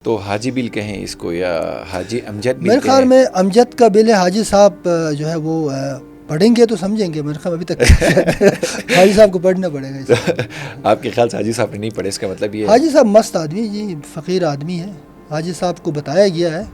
تو حاجی بل کہیں اس کو یا حاجی امجد بل؟ میرے خیال میں امجد کا بل ہے. حاجی صاحب جو ہے وہ پڑھیں گے تو سمجھیں گے. میرے خیال ابھی تک حاجی صاحب کو پڑھنا پڑے گا. آپ کے خیال سے حاجی صاحب نے نہیں پڑھے، اس کا مطلب یہ ہے؟ حاجی صاحب مست آدمی جی، فقیر آدمی ہے. حاجی صاحب کو بتایا گیا ہے،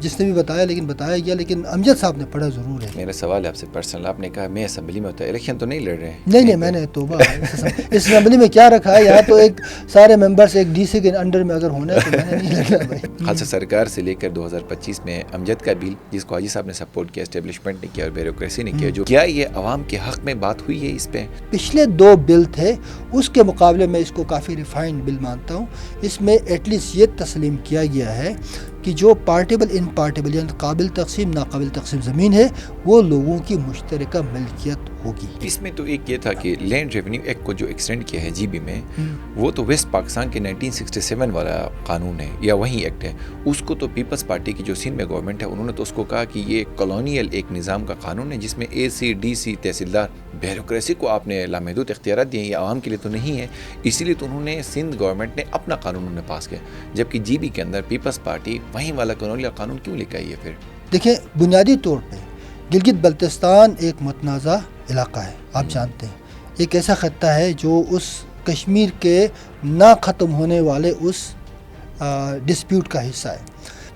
جس نے بھی بتایا، لیکن بتایا گیا. لیکن امجد صاحب نے پڑھا ضرور ہے. میرا سوال ہے آپ سے پرسنل. آپ نے کہا میں اسمبلی میں ہوتا ہے، الیکشن تو نہیں لڑ رہے ہیں؟ نہیں، میں نے توبہ اس اسمبلی میں کیا رکھا ہے. یہاں تو ایک سارے ممبرس ایک ڈی سی کے انڈر میں اگر ہونا ہے تو میں نے نہیں لڑنا بھائی. خالصہ سرکار سے لے کر 2025 میں امجد کا بل، جس کو حاجی صاحب نے سپورٹ کیا، اسٹیبلشمنٹ نے کیا اور بیوروکریسی نے کیا، جو کیا یہ عوام کے حق میں بات ہوئی ہے اس پہ؟ پچھلے 2 بل تھے، اس کے مقابلے میں اس کو کافی ریفائنڈ بل مانتا ہوں. اس میں ایٹ لیسٹ یہ تسلیم کیا گیا ہے کہ جو پارٹیبل ان پارٹیبل یعنی قابل تقسیم ناقابل تقسیم زمین ہے وہ لوگوں کی مشترکہ ملکیت ہوگی. اس میں تو ایک یہ تھا کہ لینڈ ریونیو ایکٹ کو جو ایکسٹینڈ کیا ہے جی بی میں، وہ تو ویسٹ پاکستان کے 1967 والا قانون ہے یا وہی ایکٹ ہے. اس کو تو پیپلز پارٹی کی جو سندھ میں گورنمنٹ ہے، انہوں نے تو اس کو کہا کہ یہ کالونیل ایک نظام کا قانون ہے جس میں اے سی ڈی سی تحصیلدار، بیوروکریسی کو آپ نے لامحدود اختیارات دیے، یہ عوام کے لیے تو نہیں ہے. اسی لیے تو انہوں نے سندھ گورنمنٹ نے اپنا قانون پاس کیا، جبکہ جی بی کے اندر پیپلز پارٹی وہیں والا کالونیل قانون کیوں لے کے آئی ہے پھر؟ دیکھیں، بنیادی طور پہ گلگت بلتستان ایک متنازع علاقہ ہے. آپ جانتے ہیں ایک ایسا خطہ ہے جو اس کشمیر کے نہ ختم ہونے والے اس ڈسپیوٹ کا حصہ ہے.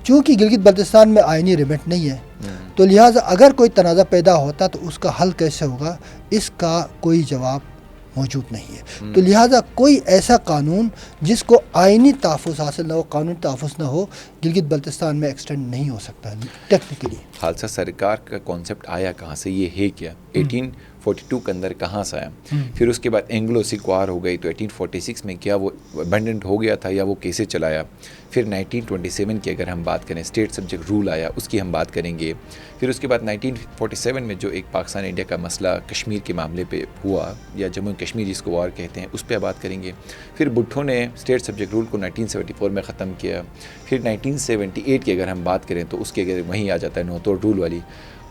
چونکہ گلگت بلتستان میں آئینی ریمٹ نہیں ہے، تو لہٰذا اگر کوئی تنازع پیدا ہوتا تو اس کا حل کیسے ہوگا، اس کا کوئی جواب موجود نہیں ہے. تو لہٰذا کوئی ایسا قانون جس کو آئینی تحفظ حاصل نہ ہو، قانونی تحفظ نہ ہو، گلگت بلتستان میں ایکسٹینڈ نہیں ہو سکتا ٹیکنیکلی. خالصہ سرکار کا کانسیپٹ آیا کہاں سے؟ یہ ہے کیا 1842 کے اندر کہاں سے آیا؟ پھر اس کے بعد اینگلو سکھ وار ہو گئی تو 1846 میں کیا وہ ابنڈنٹ ہو گیا تھا یا وہ کیسے چلایا؟ پھر 1927 کی اگر ہم بات کریں، اسٹیٹ سبجیکٹ رول آیا، اس کی ہم بات کریں گے. پھر اس کے بعد 1947 میں جو ایک پاکستان انڈیا کا مسئلہ کشمیر کے معاملے پہ ہوا، یا جموں کشمیر جس کو وار کہتے ہیں، اس پہ بات کریں گے. پھر بھٹو نے اسٹیٹ سبجیکٹ رول کو 1974 میں ختم کیا. پھر 1978 کی اگر ہم بات کریں تو اس کے اگر وہیں آ جاتا ہے نوتور رول والی.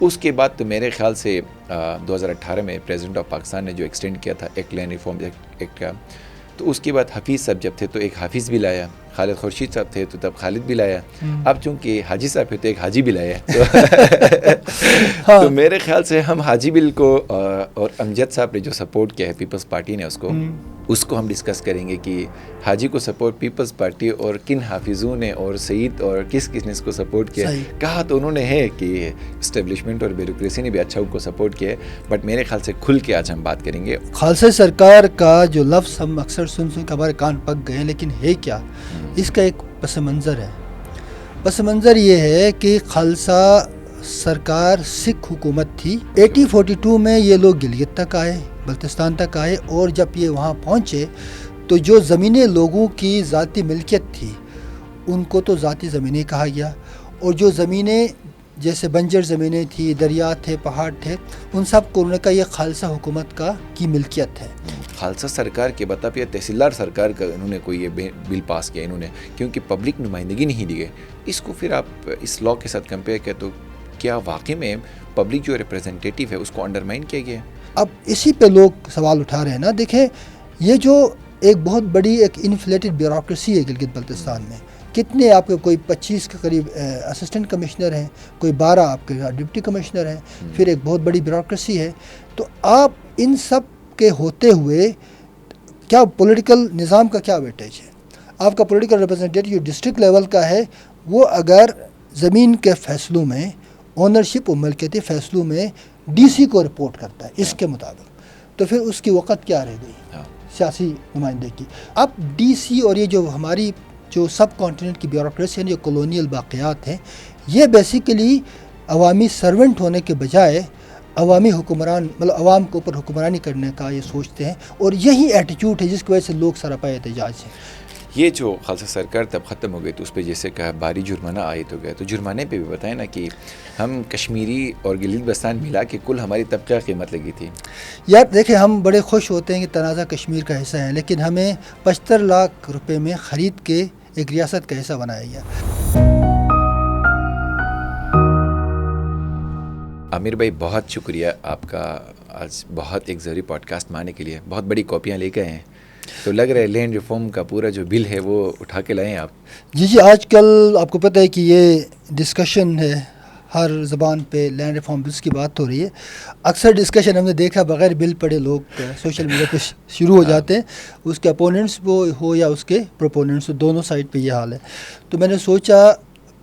اس کے بعد تو میرے خیال سے 2018 میں پریزیڈنٹ آف پاکستان نے جو ایکسٹینڈ کیا تھا ایک لینڈ ریفارم ایکٹ کا، تو اس کے بعد حفیظ صاحب جب تھے تو ایک حافظ بھی لایا، خالد خورشید صاحب تھے تو تب خالد بھی لایا، اب چونکہ حاجی صاحب ہے تو ایک حاجی بھی لایا. تو میرے خیال سے ہم حاجی بل کو اور امجد صاحب نے جو سپورٹ کیا ہے پیپلز پارٹی نے اس کو ہم ڈسکس کریں گے کہ حاجی کو سپورٹ پیپلز پارٹی اور کن حافظوں نے اور سعید اور کس نے اس کو سپورٹ کیا. کہا تو انہوں نے ہے کہ اسٹیبلشمنٹ اور بیوروکریسی نے بھی اچھا ان کو سپورٹ کیا ہے، بٹ میرے خیال سے کھل کے آج ہم بات کریں گے. خالصہ سرکار کا جو لفظ ہم اکثر سن کے ہمارے کان پک گئے ہیں، لیکن ہے کیا؟ اس کا ایک پس منظر ہے. پس منظر یہ ہے کہ خالصہ سرکار سکھ حکومت تھی. 1842 میں یہ لوگ گلگت تک آئے، بلتستان تک آئے، اور جب یہ وہاں پہنچے تو جو زمینیں لوگوں کی ذاتی ملکیت تھی ان کو تو ذاتی زمینیں کہا گیا، اور جو زمینیں جیسے بنجر زمینیں تھی، دریا تھے، پہاڑ تھے، ان سب کو انہوں نے کہا یہ خالصہ حکومت کی ملکیت ہے. خالصہ سرکار کے بتا پیا تحصیلدار سرکار کا انہوں نے کوئی یہ بل پاس کیا انہوں نے، کیونکہ پبلک نمائندگی نہیں دی گئی. اس کو پھر آپ اس لا کے ساتھ کمپیئر کریں تو کیا واقعی میں پبلک جو ریپرزنٹیٹیو ہے اس کو انڈرمائن کیا گیا؟ اب اسی پہ لوگ سوال اٹھا رہے ہیں نا. دیکھیں، یہ جو ایک بہت بڑی ایک انفلیٹڈ بیوروکریسی ہے گلگت بلتستان میں. کتنے آپ کے کوئی 25 کے قریب اسسٹنٹ کمشنر ہیں، کوئی 12 آپ کے ڈپٹی کمشنر ہیں، پھر ایک بہت بڑی بیوروکریسی ہے. تو آپ ان سب کے ہوتے ہوئے کیا پولیٹیکل نظام کا کیا ویٹیج ہے؟ آپ کا پولیٹیکل ریپرزنٹیٹیو جو ڈسٹرکٹ لیول کا ہے وہ اگر زمین کے فیصلوں میں، اونرشپ و ملکیتی فیصلوں میں ڈی سی کو رپورٹ کرتا ہے اس کے مطابق، تو پھر اس کی وقت کیا رہ گئی سیاسی نمائندے کی؟ اب ڈی سی اور یہ جو ہماری جو سب کانٹیننٹ کی بیوروکریسی ہے، جو کولونیل باقیات ہیں، یہ بیسیکلی عوامی سرونٹ ہونے کے بجائے عوامی حکمران، مطلب عوام کے اوپر حکمرانی کرنے کا یہ سوچتے ہیں، اور یہی ایٹیٹیوڈ ہے جس کی وجہ سے لوگ سراپا احتجاج ہیں. یہ جو خالصہ سرکار تب ختم ہو گئی تو اس پہ جیسے کہا بھاری جرمانہ عائد ہو گیا، تو جرمانے پہ بھی بتائیں نا کہ ہم کشمیری اور گلگت بلتستان ملا کے کل ہماری تب کیا قیمت لگی تھی؟ یار دیکھیں، ہم بڑے خوش ہوتے ہیں کہ تنازع کشمیر کا حصہ ہے، لیکن ہمیں 75 لاکھ روپے میں خرید کے ایک ریاست کا حصہ بنایا گیا. عامر بھائی بہت شکریہ آپ کا، آج بہت ایک ضروری پوڈ کاسٹ میں آنے کے لیے. بہت بڑی کاپیاں لے کے آئے ہیں. تو لگ رہا ہے لینڈ ریفارم کا پورا جو بل ہے وہ اٹھا کے لائیں آپ. جی آج کل آپ کو پتہ ہے کہ یہ ڈسکشن ہے ہر زبان پہ لینڈ ریفارم بلس کی بات ہو رہی ہے. اکثر ڈسکشن ہم نے دیکھا بغیر بل پڑھے لوگ سوشل میڈیا پہ شروع ہو جاتے ہیں, اس کے اپوننٹس وہ ہو یا اس کے پروپوننٹس, دونوں سائڈ پہ یہ حال ہے. تو میں نے سوچا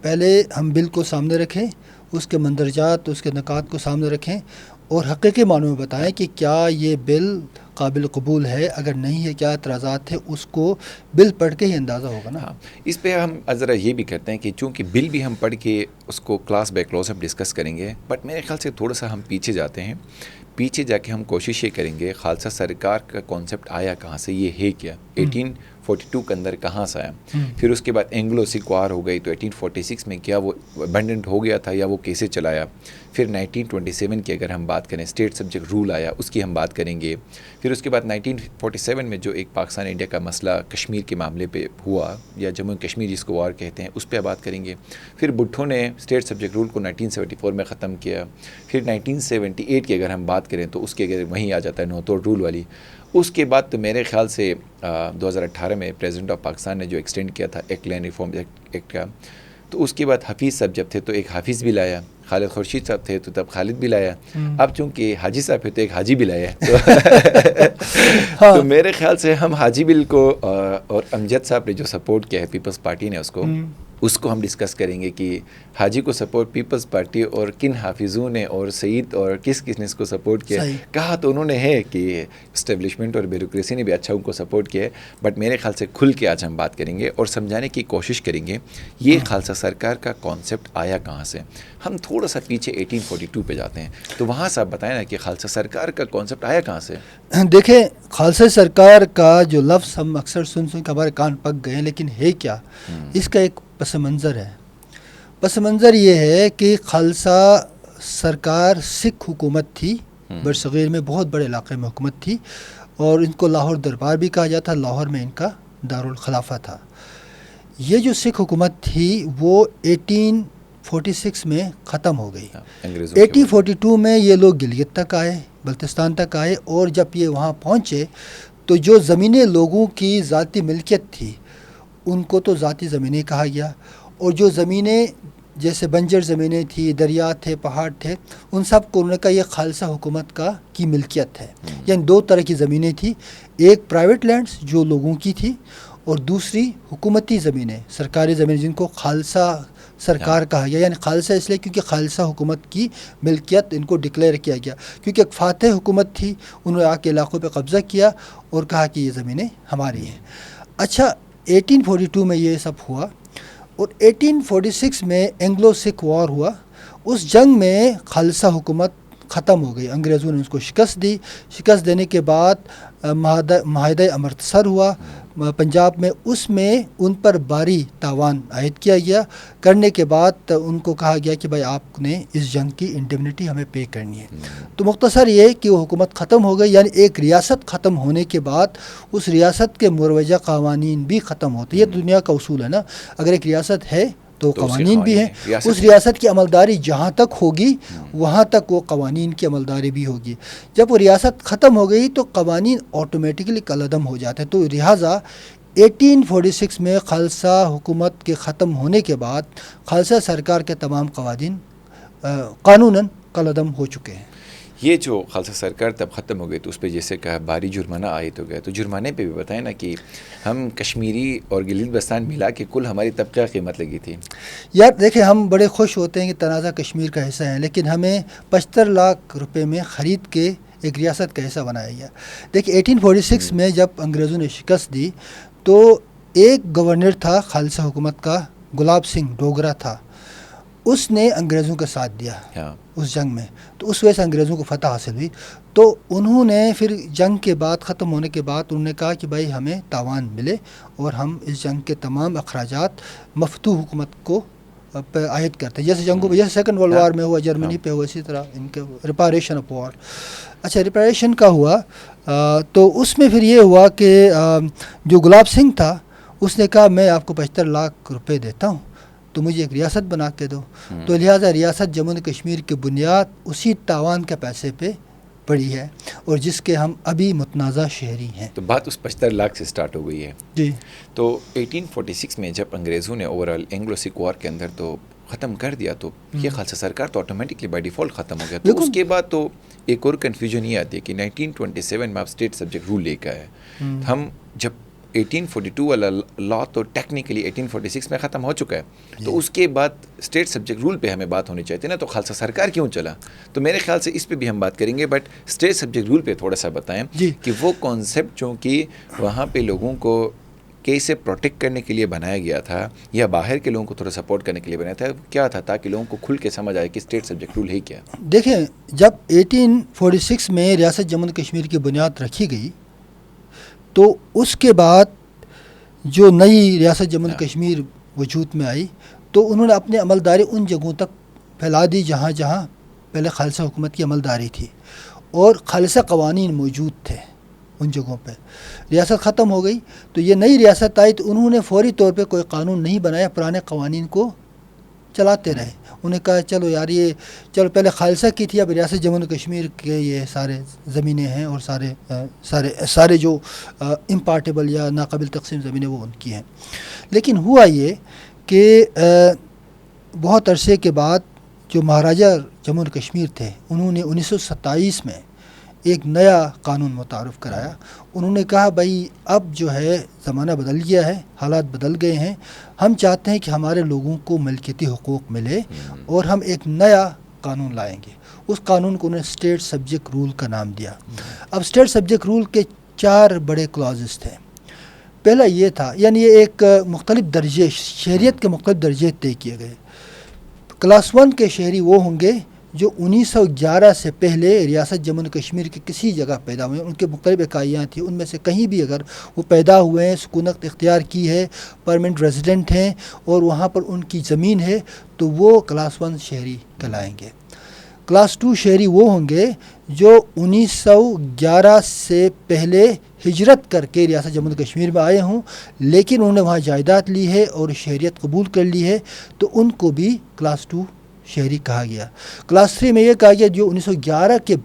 پہلے ہم بل کو سامنے رکھیں, اس کے مندرجات اس کے نکات کو سامنے رکھیں اور حقیقی معنوں میں بتائیں کہ کیا یہ بل قابل قبول ہے, اگر نہیں ہے کیا اعتراضات ہے, اس کو بل پڑھ کے ہی اندازہ ہوگا نا. ہاں, اس پہ ہم ذرا یہ بھی کرتے ہیں کہ چونکہ بل بھی ہم پڑھ کے اس کو کلاس بائی کلاس ہم ڈسکس کریں گے, بٹ میرے خیال سے تھوڑا سا ہم پیچھے جاتے ہیں. پیچھے جا کے ہم کوشش یہ کریں گے خالصہ سرکار کا کانسیپٹ آیا کہاں سے, یہ ہے کیا, 1842 کے اندر کہاں سے آیا. پھر اس کے بعد اینگلو سکھ وار ہو گئی تو 1846 میں کیا وہ ابنڈنٹ ہو گیا تھا یا وہ کیسے چلایا. پھر 1927 کی اگر ہم بات کریں اسٹیٹ سبجیکٹ رول آیا, اس کی ہم بات کریں گے. پھر اس کے بعد 1947 میں جو ایک پاکستان انڈیا کا مسئلہ کشمیر کے معاملے پہ ہوا یا جموں کشمیر جس کو وار کہتے ہیں, اس پہ بات کریں گے. پھر بھٹو نے اسٹیٹ سبجیکٹ رول کو 1974 میں ختم کیا. پھر 1978 کی اگر ہم بات کریں تو اس کے اگر وہیں آ جاتا ہے نوتوڑ رول والی. اس کے بعد تو میرے خیال سے 2018 میں پریزیڈنٹ آف پاکستان نے جو ایکسٹینڈ کیا تھا ایک لینڈ ریفارم ایکٹ کا, تو اس کے بعد حفیظ صاحب جب تھے تو ایک حافظ بھی لایا, خالد خورشید صاحب تھے تو تب خالد بھی لایا, اب چونکہ حاجی صاحب ہے تو ایک حاجی بھی لایا. تو میرے خیال سے ہم حاجی بل کو اور امجد صاحب نے جو سپورٹ کیا ہے پیپلز پارٹی نے اس کو ہم ڈسکس کریں گے کہ حاجی کو سپورٹ پیپلز پارٹی اور کن حافظوں نے اور سعید اور کس نے اس کو سپورٹ کیا. کہا تو انہوں نے ہے کہ اسٹیبلشمنٹ اور بیوروکریسی نے بھی اچھا ان کو سپورٹ کیا ہے, بٹ میرے خیال سے کھل کے آج ہم بات کریں گے اور سمجھانے کی کوشش کریں گے یہ خالصہ سرکار کا کانسیپٹ آیا کہاں سے. ہم تھوڑا سا پیچھے 1842 پہ جاتے ہیں, تو وہاں سے آپ بتائیں نا کہ خالصہ سرکار کا کانسیپٹ آیا کہاں سے. دیکھیں خالصہ سرکار کا جو لفظ ہم اکثر سن کے ہمارے کان پک گئے ہیں, لیکن ہے کیا, اس کا ایک پس منظر ہے. پس منظر یہ ہے کہ خالصہ سرکار سکھ حکومت تھی, برصغیر میں بہت بڑے علاقے میں حکومت تھی, اور ان کو لاہور دربار بھی کہا جاتا, لاہور میں ان کا دارالخلافہ تھا. یہ جو سکھ حکومت تھی وہ 1846 میں ختم ہو گئی. 1842 میں یہ لوگ گلگت تک آئے, بلتستان تک آئے, اور جب یہ وہاں پہنچے تو جو زمینیں لوگوں کی ذاتی ملکیت تھی ان کو تو ذاتی زمینیں کہا گیا, اور جو زمینیں جیسے بنجر زمینیں تھیں, دریا تھے, پہاڑ تھے, ان سب کو انہوں نے کہا یہ خالصہ حکومت کی ملکیت ہے. یعنی دو طرح کی زمینیں تھیں, ایک پرائیویٹ لینڈز جو لوگوں کی تھی, اور دوسری حکومتی زمینیں, سرکاری زمینیں جن کو خالصہ سرکار کہا گیا. یعنی خالصہ اس لیے کیونکہ خالصہ حکومت کی ملکیت ان کو ڈکلیئر کیا گیا, کیونکہ ایک فاتح حکومت تھی, انہوں نے آ کے علاقوں پہ قبضہ کیا اور کہا کہ یہ زمینیں ہماری ہیں. اچھا 1842 میں یہ سب ہوا, اور 1846 میں اینگلو سکھ وار ہوا. اس جنگ میں خالصہ حکومت ختم ہو گئی, انگریزوں نے اس کو شکست دی. شکست دینے کے بعد معاہدہ امرتسر ہوا پنجاب میں, اس میں ان پر بھاری تاوان عائد کیا گیا. کرنے کے بعد ان کو کہا گیا کہ بھائی آپ نے اس جنگ کی انڈیمنٹی ہمیں پے کرنی ہے. تو مختصر یہ کہ وہ حکومت ختم ہو گئی, یعنی ایک ریاست ختم ہونے کے بعد اس ریاست کے مروجہ قوانین بھی ختم ہوتے. یہ دنیا کا اصول ہے نا, اگر ایک ریاست ہے تو قوانین بھی ہیں, اس ریاست کی عملداری جہاں تک ہوگی وہاں تک وہ قوانین کی عملداری بھی ہوگی. جب وہ ریاست ختم ہو گئی تو قوانین آٹومیٹکلی کالعدم ہو جاتے ہیں. تو لہٰذا 1846 میں خالصہ حکومت کے ختم ہونے کے بعد خالصہ سرکار کے تمام قوانین قانوناً کالعدم ہو چکے ہیں. یہ جو خالصہ سرکار تب ختم ہو گئی تو اس پہ جیسے کہا بھاری جرمانہ عائد ہو گیا, تو جرمانے پہ بھی بتائیں نا کہ ہم کشمیری اور گلگت بلتستان ملا کے کل ہماری تب کیا قیمت لگی تھی. یار دیکھیں ہم بڑے خوش ہوتے ہیں کہ تنازع کشمیر کا حصہ ہے, لیکن ہمیں 75 لاکھ روپے میں خرید کے ایک ریاست کا حصہ بنایا گیا. دیکھیں 1846 میں جب انگریزوں نے شکست دی تو ایک گورنر تھا خالصہ حکومت کا, گلاب سنگھ ڈوگرا تھا, اس نے انگریزوں کا ساتھ دیا اس جنگ میں, تو اس وجہ سے انگریزوں کو فتح حاصل ہوئی. تو انہوں نے پھر جنگ کے بعد ختم ہونے کے بعد انہوں نے کہا کہ بھائی ہمیں تاوان ملے اور ہم اس جنگ کے تمام اخراجات مفتوح حکومت کو عائد کرتے ہیں. جیسے جنگوں میں جیسے سیکنڈ ورلڈ وار میں ہوا, جرمنی پہ ہوا, اسی طرح ان کے ریپاریشن آف وار. اچھا ریپاریشن کا ہوا تو اس میں پھر یہ ہوا کہ جو گلاب سنگھ تھا اس نے کہا میں آپ کو 75 لاکھ روپے دیتا ہوں تو مجھے ایک ریاست بنا کے دو. تو لہٰذا ریاست جموں و کشمیر کی بنیاد اسی تاوان کے پیسے پہ پڑی ہے اور جس کے ہم ابھی متنازع شہری ہیں. تو بات اس 75 لاکھ سے سٹارٹ ہو گئی ہے. جی. تو 1846 میں جب انگریزوں نے اوورال اینگلو سکھ وار کے اندر تو ختم کر دیا تو یہ خالصہ سرکار تو آٹومیٹکلی بائی ڈیفالٹ ختم ہو گیا. تو اس کے بعد تو ایک اور کنفیوژن یہ آتی ہے کہ 1927 میں آپ اسٹیٹ سبجیکٹ رول لے کے آئے. ہم جب 1842 والا لا تو ٹیکنیکلی 1846 میں ختم ہو چکا ہے, تو اس کے بعد اسٹیٹ سبجیکٹ رول پہ ہمیں بات ہونی چاہیے نا. تو خالصہ سرکار کیوں چلا؟ تو میرے خیال سے اس پہ بھی ہم بات کریں گے, بٹ اسٹیٹ سبجیکٹ رول پہ تھوڑا سا بتائیں کہ وہ کانسیپٹ چونکہ وہاں پہ لوگوں کو کیسے پروٹیکٹ کرنے کے لیے بنایا گیا تھا یا باہر کے لوگوں کو تھوڑا سپورٹ کرنے کے لیے بنایا تھا, کیا تھا تاکہ لوگوں کو کھل کے سمجھ آئے کہ اسٹیٹ سبجیکٹ رول ہے کیا. دیکھیں, جب 1846 میں ریاست جموں کشمیر کی بنیاد رکھی گئی تو اس کے بعد جو نئی ریاست جموں کشمیر وجود میں آئی تو انہوں نے اپنی عملداری ان جگہوں تک پھیلا دی جہاں جہاں پہلے خالصہ حکومت کی عملداری تھی اور خالصہ قوانین موجود تھے ان جگہوں پہ. ریاست ختم ہو گئی تو یہ نئی ریاست آئی تو انہوں نے فوری طور پہ کوئی قانون نہیں بنایا, پرانے قوانین کو چلاتے رہے. انہیں کہا چلو یار یہ چلو پہلے خالصہ کی تھی, اب ریاست جموں کشمیر کے یہ سارے زمینیں ہیں اور سارے جو امپارٹیبل یا ناقابل تقسیم زمینیں وہ ان کی ہیں. لیکن ہوا یہ کہ بہت عرصے کے بعد جو مہاراجہ جموں کشمیر تھے انہوں نے 1927 میں ایک نیا قانون متعارف کرایا. انہوں نے کہا بھائی اب جو ہے زمانہ بدل گیا ہے, حالات بدل گئے ہیں, ہم چاہتے ہیں کہ ہمارے لوگوں کو ملکیتی حقوق ملے اور ہم ایک نیا قانون لائیں گے. اس قانون کو انہوں نے اسٹیٹ سبجیکٹ رول کا نام دیا. اب اسٹیٹ سبجیکٹ رول کے 4 بڑے کلازز تھے. پہلا یہ تھا, یعنی یہ ایک مختلف درجے, شہریت کے مختلف درجے طے کیے گئے. کلاس 1 کے شہری وہ ہوں گے جو 1911 سے پہلے ریاست جموں کشمیر کے کسی جگہ پیدا ہوئے ہیں. ان کے مختلف اکائیاں تھیں, ان میں سے کہیں بھی اگر وہ پیدا ہوئے ہیں, سکونت اختیار کی ہے, پرمنٹ ریزیڈنٹ ہیں اور وہاں پر ان کی زمین ہے, تو وہ کلاس 1 شہری کہلائیں گے. کلاس 2 شہری وہ ہوں گے جو 1911 سے پہلے ہجرت کر کے ریاست جموں کشمیر میں آئے ہوں لیکن انہوں نے وہاں جائیداد لی ہے اور شہریت قبول کر لی ہے, تو ان کو بھی کلاس 2 شہری کہا گیا. کلاس 3 میں یہ کہا گیا جو 1911 کے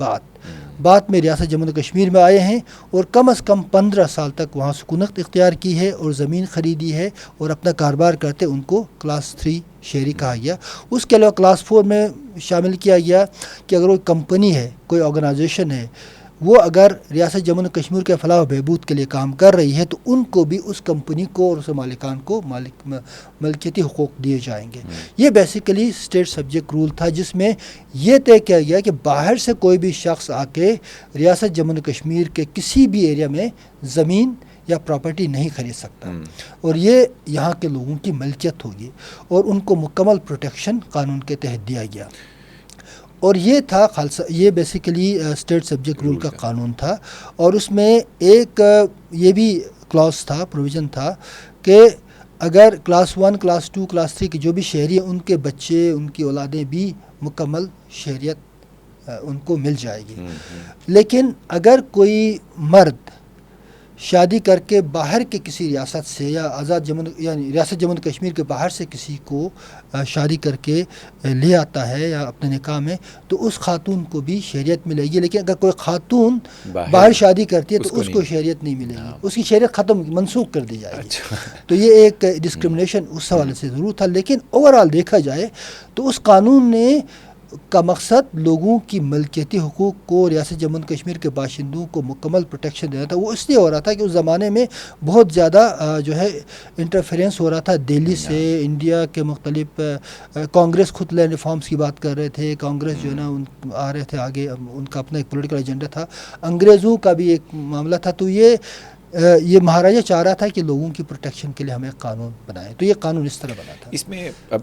بعد میں ریاست جموں کشمیر میں آئے ہیں اور کم از کم 15 سال تک وہاں سکونت اختیار کی ہے اور زمین خریدی ہے اور اپنا کاروبار کرتے, ان کو کلاس 3 شہری کہا گیا. اس کے علاوہ کلاس 4 میں شامل کیا گیا کہ اگر کوئی کمپنی ہے, کوئی آرگنائزیشن ہے, وہ اگر ریاست جموں کشمیر کے فلاح و بہبود کے لیے کام کر رہی ہے تو ان کو بھی اس کمپنی کو اور اس مالکان کو ملکیتی حقوق دیے جائیں گے. یہ بیسیکلی اسٹیٹ سبجیکٹ رول تھا جس میں یہ طے کیا گیا کہ باہر سے کوئی بھی شخص آ کے ریاست جموں کشمیر کے کسی بھی ایریا میں زمین یا پراپرٹی نہیں خرید سکتا اور یہ یہاں کے لوگوں کی ملکیت ہوگی اور ان کو مکمل پروٹیکشن قانون کے تحت دیا گیا. اور یہ تھا خالصہ, یہ بیسیکلی اسٹیٹ سبجیکٹ رول کا قانون تھا. اور اس میں ایک یہ بھی کلاس تھا, پروویژن تھا کہ اگر کلاس 1, کلاس 2, کلاس 3 کے جو بھی شہری ہیں ان کے بچے, ان کی اولادیں بھی مکمل شہریت ان کو مل جائے گی. لیکن اگر کوئی مرد شادی کر کے باہر کے کسی ریاست سے یا یعنی ریاست جموں کشمیر کے باہر سے کسی کو شادی کر کے لے آتا ہے یا اپنے نکاح میں, تو اس خاتون کو بھی شہریت ملے گی. لیکن اگر کوئی خاتون باہر شادی کرتی ہے تو اس کو شہریت نہیں ملے گی, اس کی شہریت ختم منسوخ کر دی جائے گی. تو یہ ایک ڈسکرمنیشن اس حوالے سے ضرور تھا. لیکن اوورآل دیکھا جائے تو اس قانون نے کا مقصد لوگوں کی ملکیتی حقوق کو, ریاست جموں کشمیر کے باشندوں کو مکمل پروٹیکشن دینا تھا. وہ اس لیے ہو رہا تھا کہ اس زمانے میں بہت زیادہ جو ہے انٹرفیرنس ہو رہا تھا دہلی سے, انڈیا کے مختلف کانگریس خود لینڈ ریفارمز کی بات کر رہے تھے, کانگریس جو ہے نا آ رہے تھے آگے, ان کا اپنا ایک پولیٹیکل ایجنڈا تھا, انگریزوں کا بھی ایک معاملہ تھا. تو یہ مہاراجہ چاہ رہا تھا کہ لوگوں کی پروٹیکشن کے لیے ہمیں قانون بنائیں. تو یہ قانون اس طرح بنا تھا. اس میں اب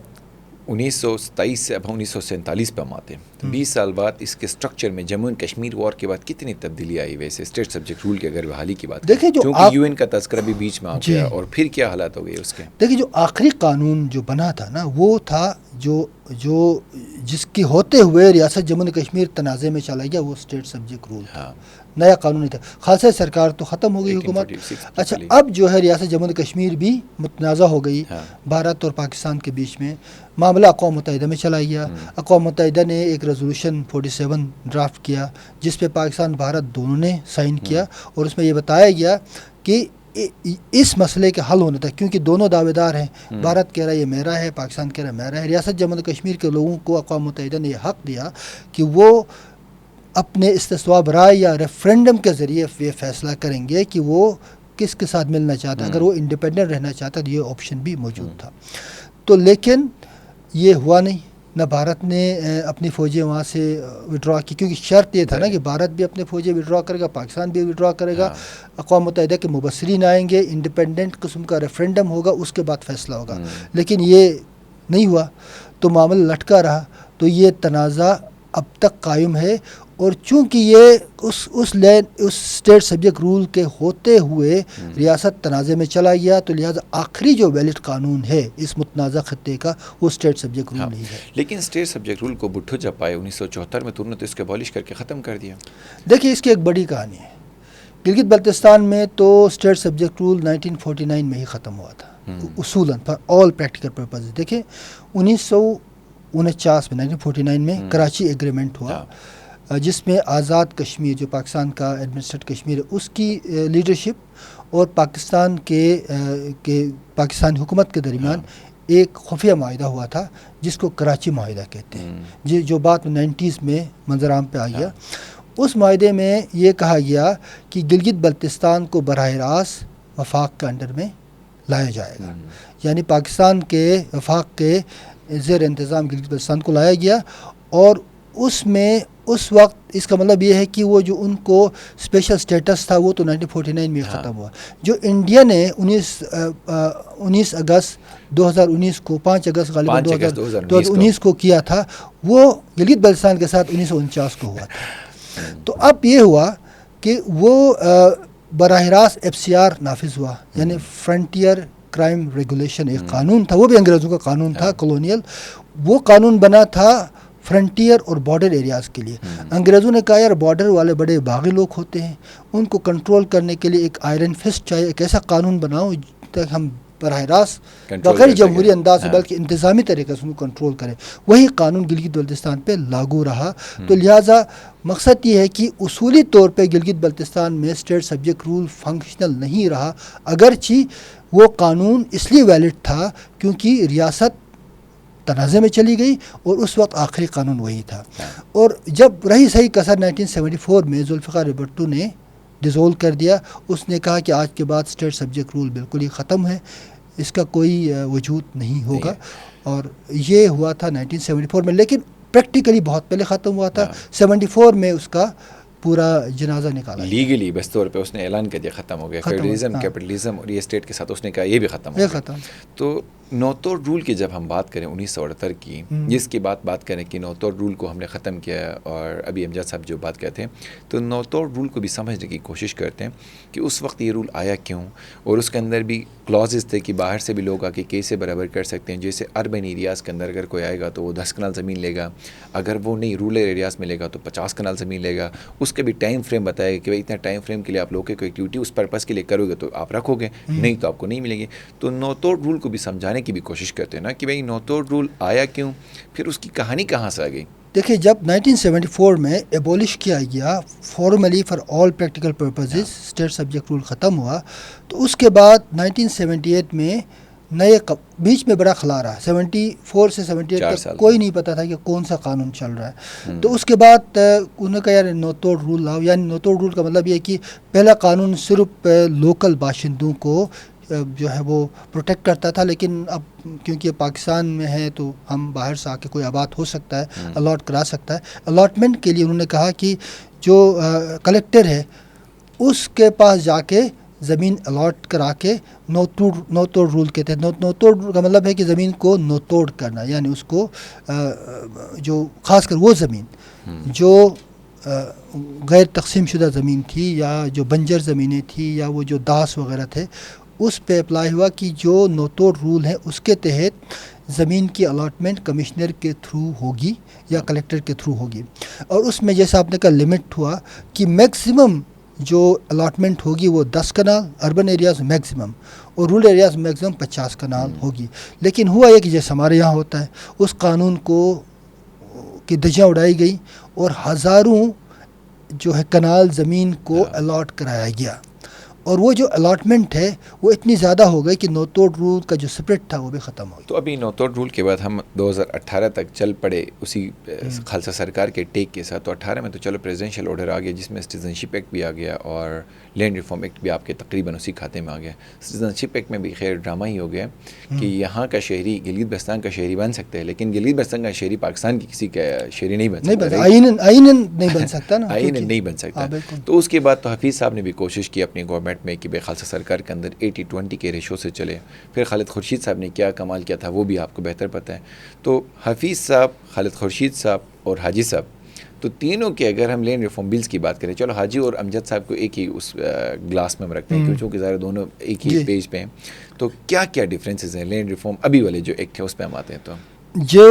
1927 سے اب 1947 پہ ہم آتے ہیں, 20 سال بعد اس کے سٹرکچر میں جموں اینڈ کشمیر وار کے بعد کتنی تبدیلی آئی ویسے اسٹیٹ سبجیکٹ رول کی اگر بحالی کی بات دیکھیں, جو کیونکہ UN کا تذکرہ بھی بیچ میں آ گیا اور پھر کیا حالات ہو گئے اس کے. دیکھیں جو آخری قانون جو بنا تھا نا وہ تھا جو جس کی ہوتے ہوئے ریاست جموں کشمیر تنازع میں چلا گیا وہ اسٹیٹ سبجیکٹ رول تھا. نیا قانون نہیں تھا. خالصہ سرکار تو ختم ہو گئی حکومت. اچھا اب جو ہے ریاست جموں کشمیر بھی متنازع ہو گئی. بھارت اور پاکستان کے بیچ میں معاملہ اقوام متحدہ میں چلا گیا. اقوام متحدہ نے ایک ریزولوشن 47 ڈرافٹ کیا جس پہ پاکستان بھارت دونوں نے سائن کیا, اور اس میں یہ بتایا گیا کہ اس مسئلے کے حل ہونے تک, کیونکہ دونوں دعوے دار ہیں, بھارت کہہ رہا ہے یہ میرا ہے, پاکستان کہہ رہا ہے میرا ہے. ریاست جموں کشمیر کے لوگوں کو اقوام متحدہ نے یہ حق دیا کہ وہ اپنے استصواب رائے یا ریفرینڈم کے ذریعے یہ فیصلہ کریں گے کہ وہ کس کے ساتھ ملنا چاہتا ہے. اگر وہ انڈیپینڈنٹ رہنا چاہتا تو یہ آپشن بھی موجود تھا. تو لیکن یہ ہوا نہیں. نہ بھارت نے اپنی فوجیں وہاں سے وڈرا کی, کیونکہ شرط یہ تھا نا کہ بھارت بھی اپنے فوجیں وڈرا کرے گا, پاکستان بھی وڈرا کرے گا, اقوام متحدہ کے مبصرین آئیں گے, انڈیپینڈنٹ قسم کا ریفرینڈم ہوگا, اس کے بعد فیصلہ ہوگا. لیکن یہ نہیں ہوا تو معاملہ لٹکا رہا. تو یہ تنازع اب تک قائم ہے, اور چونکہ یہ اس اسٹیٹ سبجیکٹ رول کے ہوتے ہوئے ریاست تنازع میں چلا گیا, تو لہٰذا آخری جو ویلڈ قانون ہے اس متنازع خطے کا وہ اسٹیٹ سبجیکٹ رول نہیں ہے. لیکن اسٹیٹ سبجیکٹ رول کو بھٹو جب پائے 1974 میں تو انہوں نے اس کے abolish کر کے ختم کر دیا. دیکھیے اس کی ایک بڑی کہانی ہے. گلگت بلتستان میں تو اسٹیٹ سبجیکٹ رول 1949 میں ہی ختم ہوا تھا اصولاً فار آل پریکٹیکل پرپز. دیکھیں 1949 میں 1949 میں کراچی ایگریمنٹ ہوا جس میں آزاد کشمیر جو پاکستان کا ایڈمنسٹریٹ کشمیر ہے اس کی لیڈرشپ اور پاکستان پاکستان حکومت کے درمیان ایک خفیہ معاہدہ ہوا تھا جس کو کراچی معاہدہ کہتے ہیں, جو بعد میں 90s میں منظر عام پہ آ گیا. اس معاہدے میں یہ کہا گیا کہ گلگت بلتستان کو براہ راست وفاق کے انڈر میں لایا جائے گا, یعنی پاکستان کے وفاق کے زیر انتظام گلگت بلتستان کو لایا گیا. اور اس میں اس وقت اس کا مطلب یہ ہے کہ وہ جو ان کو اسپیشل اسٹیٹس تھا وہ تو 1949 میں ختم ہوا. جو انڈیا نے 19 اگست 2019 کو 5 اگست غالباً 2019 کو کیا تھا, وہ گلگت بلتستان کے ساتھ 1949 کو ہوا تھا. تو اب یہ ہوا کہ وہ براہ راست FCR نافذ ہوا, یعنی فرنٹیئر کرائم ریگولیشن ایک قانون تھا, وہ بھی انگریزوں کا قانون تھا کولونیل. وہ قانون بنا تھا فرنٹیئر اور بارڈر ایریاز کے لیے. انگریزوں نے کہا یار بارڈر والے بڑے باغی لوگ ہوتے ہیں, ان کو کنٹرول کرنے کے لیے ایک آئرن فسٹ چاہیے, ایک ایسا قانون بناؤ تاکہ ہم براہ راست بغیر جمہوری انداز سے بلکہ انتظامی طریقے سے ان کو کنٹرول کریں. وہی قانون گلگت بلتستان پہ لاگو رہا. تو لہٰذا مقصد یہ ہے کہ اصولی طور پہ گلگت بلتستان میں اسٹیٹ سبجیکٹ رول فنکشنل نہیں رہا, اگرچہ وہ قانون اس لیے ویلڈ تھا کیونکہ ریاست تنازع میں چلی گئی اور اس وقت آخری قانون وہی تھا. اور جب رہی صحیح کسر 1974 میں ذوالفقار بھٹو نے ڈیزولو کر دیا. اس نے کہا کہ آج کے بعد اسٹیٹ سبجیکٹ رول بالکل ہی ختم ہے, اس کا کوئی وجود نہیں ہوگا. اور یہ ہوا تھا 1974 میں, لیکن پریکٹیکلی بہت پہلے ختم ہوا تھا. 74 میں اس کا پورا جنازہ نکالا لیگلی بس طور پہ اس نے اعلان کر دیا ختم ہو گیا. فیڈرلزم کیپٹلزم اور یہ اسٹیٹ کے ساتھ اس نے کہا یہ بھی ختم ہو گیا. تو نوتور رول کی جب ہم بات کریں 1968 کی, جس کی بات کریں کہ نوتور رول کو ہم نے ختم کیا, اور ابھی امجد صاحب جو بات کہتے ہیں تو نوتور رول کو بھی سمجھنے کی کوشش کرتے ہیں کہ اس وقت یہ رول آیا کیوں, اور اس کے اندر بھی کلازز تھے کہ باہر سے بھی لوگ آ کے کیسے برابر کر سکتے ہیں. جیسے اربن ایریاز کے اندر اگر کوئی آئے گا تو وہ 10 کنال زمین لے گا, اگر وہ نہیں رورل ایریاز میں لے گا تو 50 کنال زمین لے گا. اس کے بھی ٹائم فریم بتائے گا کہ بھائی اتنا ٹائم فریم کے لیے آپ لوگوں کی کوئی ایکٹیویٹی اس پرپز کے لیے کرو گے تو آپ رکھو گے, نہیں تو آپ کو نہیں ملے گی. تو نوتور رول کو بھی سمجھانے کی بھی کوشش کرتے ہیں نا کہ بھائی نوتور رول آیا کیوں, پھر اس کی کہانی کہاں سے آ گئی. دیکھیں جب 1974 میں ایبولش کیا گیا formally for all practical purposes state subject rule ختم ہوا, تو اس کے بعد 1978 میں نئے بیچ میں بڑا خلا رہا. 74 سے 78 تک کوئی نہیں پتا تھا کہ کون سا قانون چل رہا ہے. تو اس کے بعد انہوں نے کہا یار نوتور رول لاؤ. یعنی نوتور رول کا مطلب یہ کہ پہلا قانون صرف لوکل باشندوں کو جو ہے وہ پروٹیکٹ کرتا تھا, لیکن اب کیونکہ پاکستان میں ہے تو ہم باہر سے آ کے کوئی آباد ہو سکتا ہے, الاٹ کرا سکتا ہے. الاٹمنٹ کے لیے انہوں نے کہا کہ جو کلیکٹر ہے اس کے پاس جا کے زمین الاٹ کرا کے نوتوڑ رول کہتے ہیں. نوتوڑ کا مطلب ہے کہ زمین کو نوتوڑ کرنا, یعنی اس کو جو خاص کر وہ زمین جو غیر تقسیم شدہ زمین تھی یا جو بنجر زمینیں تھی یا وہ جو داس وغیرہ تھے, اس پہ اپلائی ہوا کہ جو نوتوڑ رول ہے اس کے تحت زمین کی الاٹمنٹ کمشنر کے تھرو ہوگی یا کلیکٹر کے تھرو ہوگی، اور اس میں جیسا آپ نے کہا لمٹ ہوا کہ میکسیمم جو الاٹمنٹ ہوگی وہ 10 کنال اربن ایریاز میکسیمم، اور رورل ایریاز میکسیمم 50 کنال ہوگی. لیکن ہوا یہ کہ جیسے ہمارے یہاں ہوتا ہے، اس قانون کو کی دھجیاں اڑائی گئی اور ہزاروں جو ہے کنال زمین کو الاٹ کرایا گیا، اور وہ جو الاٹمنٹ ہے وہ اتنی زیادہ ہو گئی کہ نو توڑ رول کا جو اسپرٹ تھا وہ بھی ختم ہو گیا. تو ابھی نو توڑ رول کے بعد ہم 2018 تک چل پڑے اسی خالصہ سرکار کے ٹیک کے ساتھ. تو 18 میں تو چلو پریزیڈنشیل آرڈر آ گیا جس میں سٹیزنشپ ایکٹ بھی آ گیا اور لینڈ ریفارم ایکٹ بھی آپ کے تقریباً اسی کھاتے میں آ گیا. سٹیزنشپ ایکٹ میں بھی خیر ڈرامہ ہی ہو گیا کہ یہاں کا شہری گلگت بلتستان کا شہری بن سکتا ہے، لیکن گلگت بلتستان کا شہری پاکستان کی کسی کا شہری نہیں بن سکتا، آئیناً نہیں بن سکتا نا، آئیناً نہیں بن سکتا. تو اس کے بعد تو حفیظ صاحب نے بھی کوشش کی اپنی گورنمنٹ میں کہ بے خالصہ سرکار کے اندر 80-20 کے ریشو سے چلے. پھر خالد خورشید صاحب نے کیا کمال کیا تھا وہ بھی آپ کو بہتر پتہ ہے. تو حفیظ صاحب، خالد خورشید صاحب اور حاجی صاحب، تو تینوں کے اگر ہم لینڈ ریفارم بلز کی بات کریں، چلو حاجی اور امجد صاحب کو ایک ہی اس گلاس میں ہم رکھتے ہیں کیونکہ ظاہر دونوں ایک ہی پیج پہ ہیں. تو کیا کیا ڈفرینسز ہیں لینڈ ریفارم ابھی والے جو ایکٹ ہے اس پہ ہم آتے ہیں؟ تو جو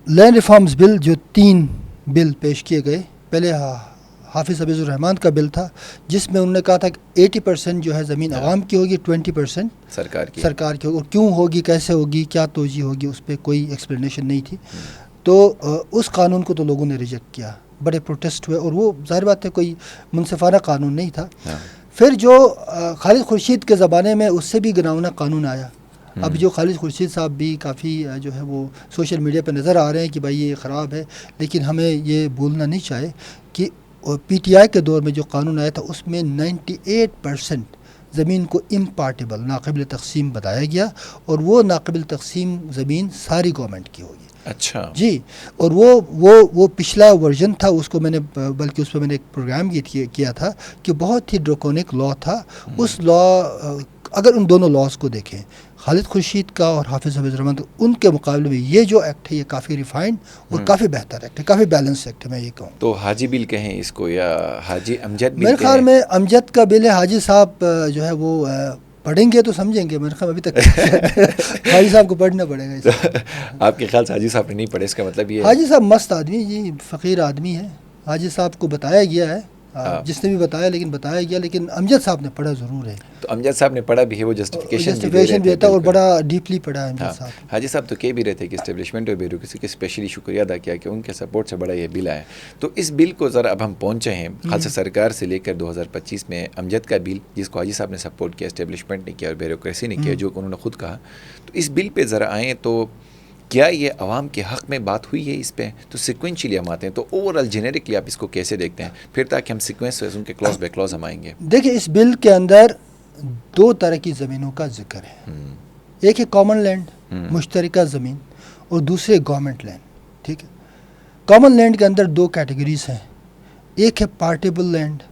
لینڈ ریفارمز بل جو 3 بل پیش کیے گئے، پہلے حافظ حفیظ الرحمان کا بل تھا جس میں انہوں نے کہا تھا کہ 80% جو ہے زمین عوام کی ہوگی، 20% سرکار کی ہوگی، اور کیوں ہوگی، کیسے ہوگی، کیا توجہ ہوگی، اس پہ کوئی ایکسپلینیشن نہیں تھی. تو اس قانون کو تو لوگوں نے ریجیکٹ کیا، بڑے پروٹیسٹ ہوئے، اور وہ ظاہر بات ہے کوئی منصفانہ قانون نہیں تھا. پھر جو خالد خورشید کے زمانے میں اس سے بھی گناونا قانون آیا. اب جو خالد خورشید صاحب بھی کافی جو ہے وہ سوشل میڈیا پہ نظر آ رہے ہیں کہ بھائی یہ خراب ہے، لیکن ہمیں یہ بھولنا نہیں چاہے کہ پی ٹی آئی کے دور میں جو قانون آیا تھا اس میں 98% زمین کو امپارٹیبل، ناقابل تقسیم بتایا گیا، اور وہ ناقابل تقسیم زمین ساری گورنمنٹ کی ہوگی. اچھا جی، اور وہ پچھلا ورژن تھا، اس کو میں نے بلکہ اس پہ میں نے ایک پروگرام کیا تھا کہ بہت ہی ڈراکونک لا تھا. اس لا اگر ان دونوں لاز کو دیکھیں، خالد خورشید کا اور حافظ حفیظ الرحمان، ان کے مقابلے میں یہ جو ایکٹ ہے یہ کافی ریفائنڈ اور کافی بہتر ایکٹ ہے، کافی بیلنس ایکٹ ہے. میں یہ کہوں تو حاجی بل کہیں اس کو یا حاجی امجد بل؟ میرے خیال میں امجد کا بل ہے. حاجی صاحب جو ہے وہ پڑھیں گے تو سمجھیں گے، میرے خیال ابھی تک حاجی صاحب کو پڑھنا پڑے گا. آپ کے خیال سے حاجی صاحب نے نہیں پڑھے، اس کا مطلب یہ؟ حاجی صاحب مست آدمی، جی فقیر آدمی ہے. حاجی صاحب کو بتایا گیا ہے، جس نے بھی بتایا لیکن امجد صاحب نے پڑھا ضرور ہے. تو امجد صاحب نے پڑھا بھی ہے، وہ جسٹیفیکیشن بھی ہوتا ہے اور بڑا ڈیپلی پڑھا ہے امجد صاحب. حاجی صاحب تو کہہ بھی رہے تھے کہ اسٹیبلشمنٹ اور بیوروکریسی کے اسپیشلی شکریہ ادا کیا کہ ان کے سپورٹ سے بڑا یہ بل آیا. تو اس بل کو ذرا اب ہم پہنچے ہیں خالصہ سرکار سے لے کر 2025 میں امجد کا بل جس کو حاجی صاحب نے سپورٹ کیا، اسٹیبلشمنٹ نے کیا اور بیوروکریسی نے کیا، جو انہوں نے خود کہا. تو اس بل پہ ذرا آئیں تو کیا یہ عوام کے حق میں بات ہوئی ہے اس پہ؟ تو سیکوینشلی ہم آتے ہیں، تو اوور آل جنیرکلی آپ اس کو کیسے دیکھتے ہیں پھر، تاکہ ہم سیکوینس ان کے کلوز بائی کلوز ہم آئیں گے. دیکھیں اس بل کے اندر 2 طرح کی زمینوں کا ذکر ہے. ایک ہے کامن لینڈ، مشترکہ زمین، اور دوسرے گورنمنٹ لینڈ. ٹھیک ہے، کامن لینڈ کے اندر 2 کیٹیگریز ہیں. ایک ہے پارٹیبل لینڈ،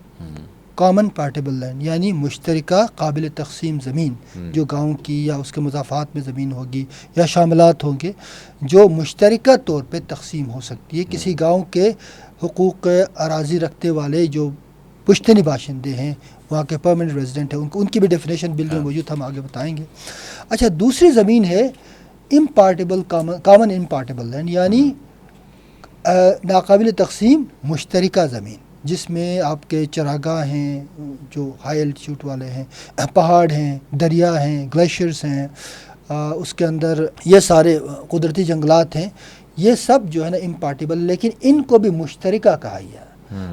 کامن پارٹیبل لینڈ، یعنی مشترکہ قابل تقسیم زمین جو گاؤں کی یا اس کے مضافات میں زمین ہوگی یا شاملات ہوں گے جو مشترکہ طور پہ تقسیم ہو سکتی ہے. کسی گاؤں کے حقوق اراضی رکھنے والے جو پشتنی باشندے ہیں، وہاں کے پرماننٹ ریزیڈنٹ ہیں، ان کی بھی ڈیفینیشن بل میں موجود، ہم آگے بتائیں گے. اچھا، دوسری زمین ہے امپارٹیبل کامن امپارٹیبل لینڈ، یعنی ناقابل تقسیم مشترکہ زمین، جس میں آپ کے چراگاہ ہیں جو ہائی الٹیٹیوڈ والے ہیں، پہاڑ ہیں، دریا ہیں، گلیشیئرز ہیں، اس کے اندر یہ سارے قدرتی جنگلات ہیں. یہ سب جو ہے نا امپارٹیبل، لیکن ان کو بھی مشترکہ کہا گیا.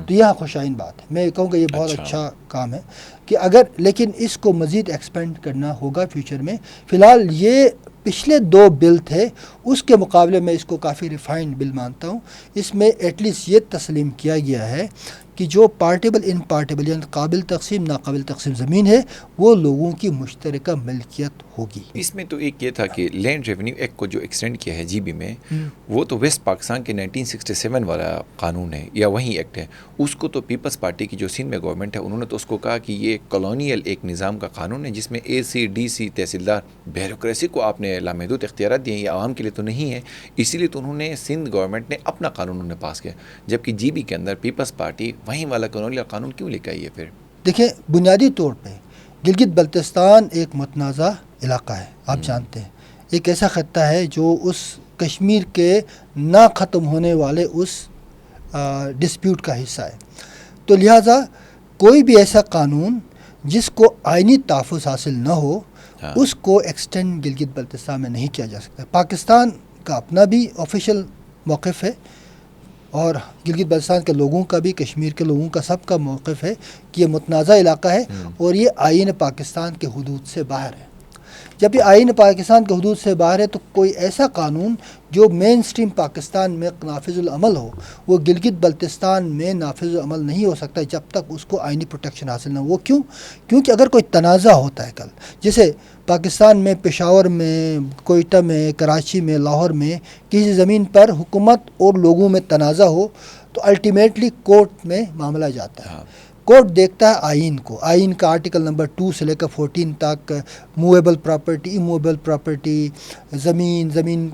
تو یہاں خوشائن بات ہے. میں کہوں گا یہ بہت اچھا کام ہے کہ اگر، لیکن اس کو مزید ایکسپینڈ کرنا ہوگا فیوچر میں. فی الحال یہ پچھلے 2 بل تھے، اس کے مقابلے میں اس کو کافی ریفائنڈ بل مانتا ہوں. اس میں ایٹ لیسٹ یہ تسلیم کیا گیا ہے کہ جو پارٹیبل امپارٹیبل یعنی قابل تقسیم ناقابل تقسیم زمین ہے وہ لوگوں کی مشترکہ ملکیت ہوگی. اس میں تو ایک یہ تھا کہ لینڈ ریونیو ایکٹ کو جو ایکسٹینڈ کیا ہے جی بی میں، وہ تو ویسٹ پاکستان کے 1967 والا قانون ہے یا وہی ایکٹ ہے. اس کو تو پیپلز پارٹی کی جو سندھ میں گورنمنٹ ہے انہوں نے تو اس کو کہا کہ یہ کالونیل ایک نظام کا قانون ہے جس میں اے سی ڈی سی تحصیلدار بیوروکریسی کو آپ نے لامحدود اختیارات دیے ہیں، یہ عوام کے لیے تو نہیں ہے. اسی لیے تو انہوں نے سندھ گورنمنٹ نے اپنا قانون پاس کیا، جبکہ جی بی کے اندر پیپلز پارٹی وہیں والا کالونیل قانون کیوں لے کے آئی ہے؟ پھر دیکھیں، بنیادی طور پہ گلگت بلتستان ایک متنازع علاقہ ہے، آپ جانتے ہیں. ایک ایسا خطہ ہے جو اس کشمیر کے نہ ختم ہونے والے اس ڈسپیوٹ کا حصہ ہے. تو لہٰذا کوئی بھی ایسا قانون جس کو آئینی تحفظ حاصل نہ ہو اس کو ایکسٹینڈ گلگت بلتستان میں نہیں کیا جا سکتا. پاکستان کا اپنا بھی آفیشیل موقف ہے اور گلگت بلتستان کے لوگوں کا بھی, کشمیر کے لوگوں کا, سب کا موقف ہے کہ یہ متنازع علاقہ ہے اور یہ آئین پاکستان کے حدود سے باہر ہے. جب یہ آئین پاکستان کے حدود سے باہر ہے تو کوئی ایسا قانون جو مین سٹریم پاکستان میں نافذ العمل ہو وہ گلگت بلتستان میں نافذ العمل نہیں ہو سکتا جب تک اس کو آئینی پروٹیکشن حاصل نہ ہو. وہ کیوں؟ کیونکہ اگر کوئی تنازع ہوتا ہے کل, جیسے پاکستان میں پشاور میں, کوئٹہ میں, کراچی میں, لاہور میں کسی زمین پر حکومت اور لوگوں میں تنازع ہو تو الٹیمیٹلی کورٹ میں معاملہ جاتا ہے. کورٹ دیکھتا ہے آئین کو, آئین کا آرٹیکل نمبر 2 سے لے کر 14 تک موویبل پراپرٹی, اموویبل پراپرٹی, زمین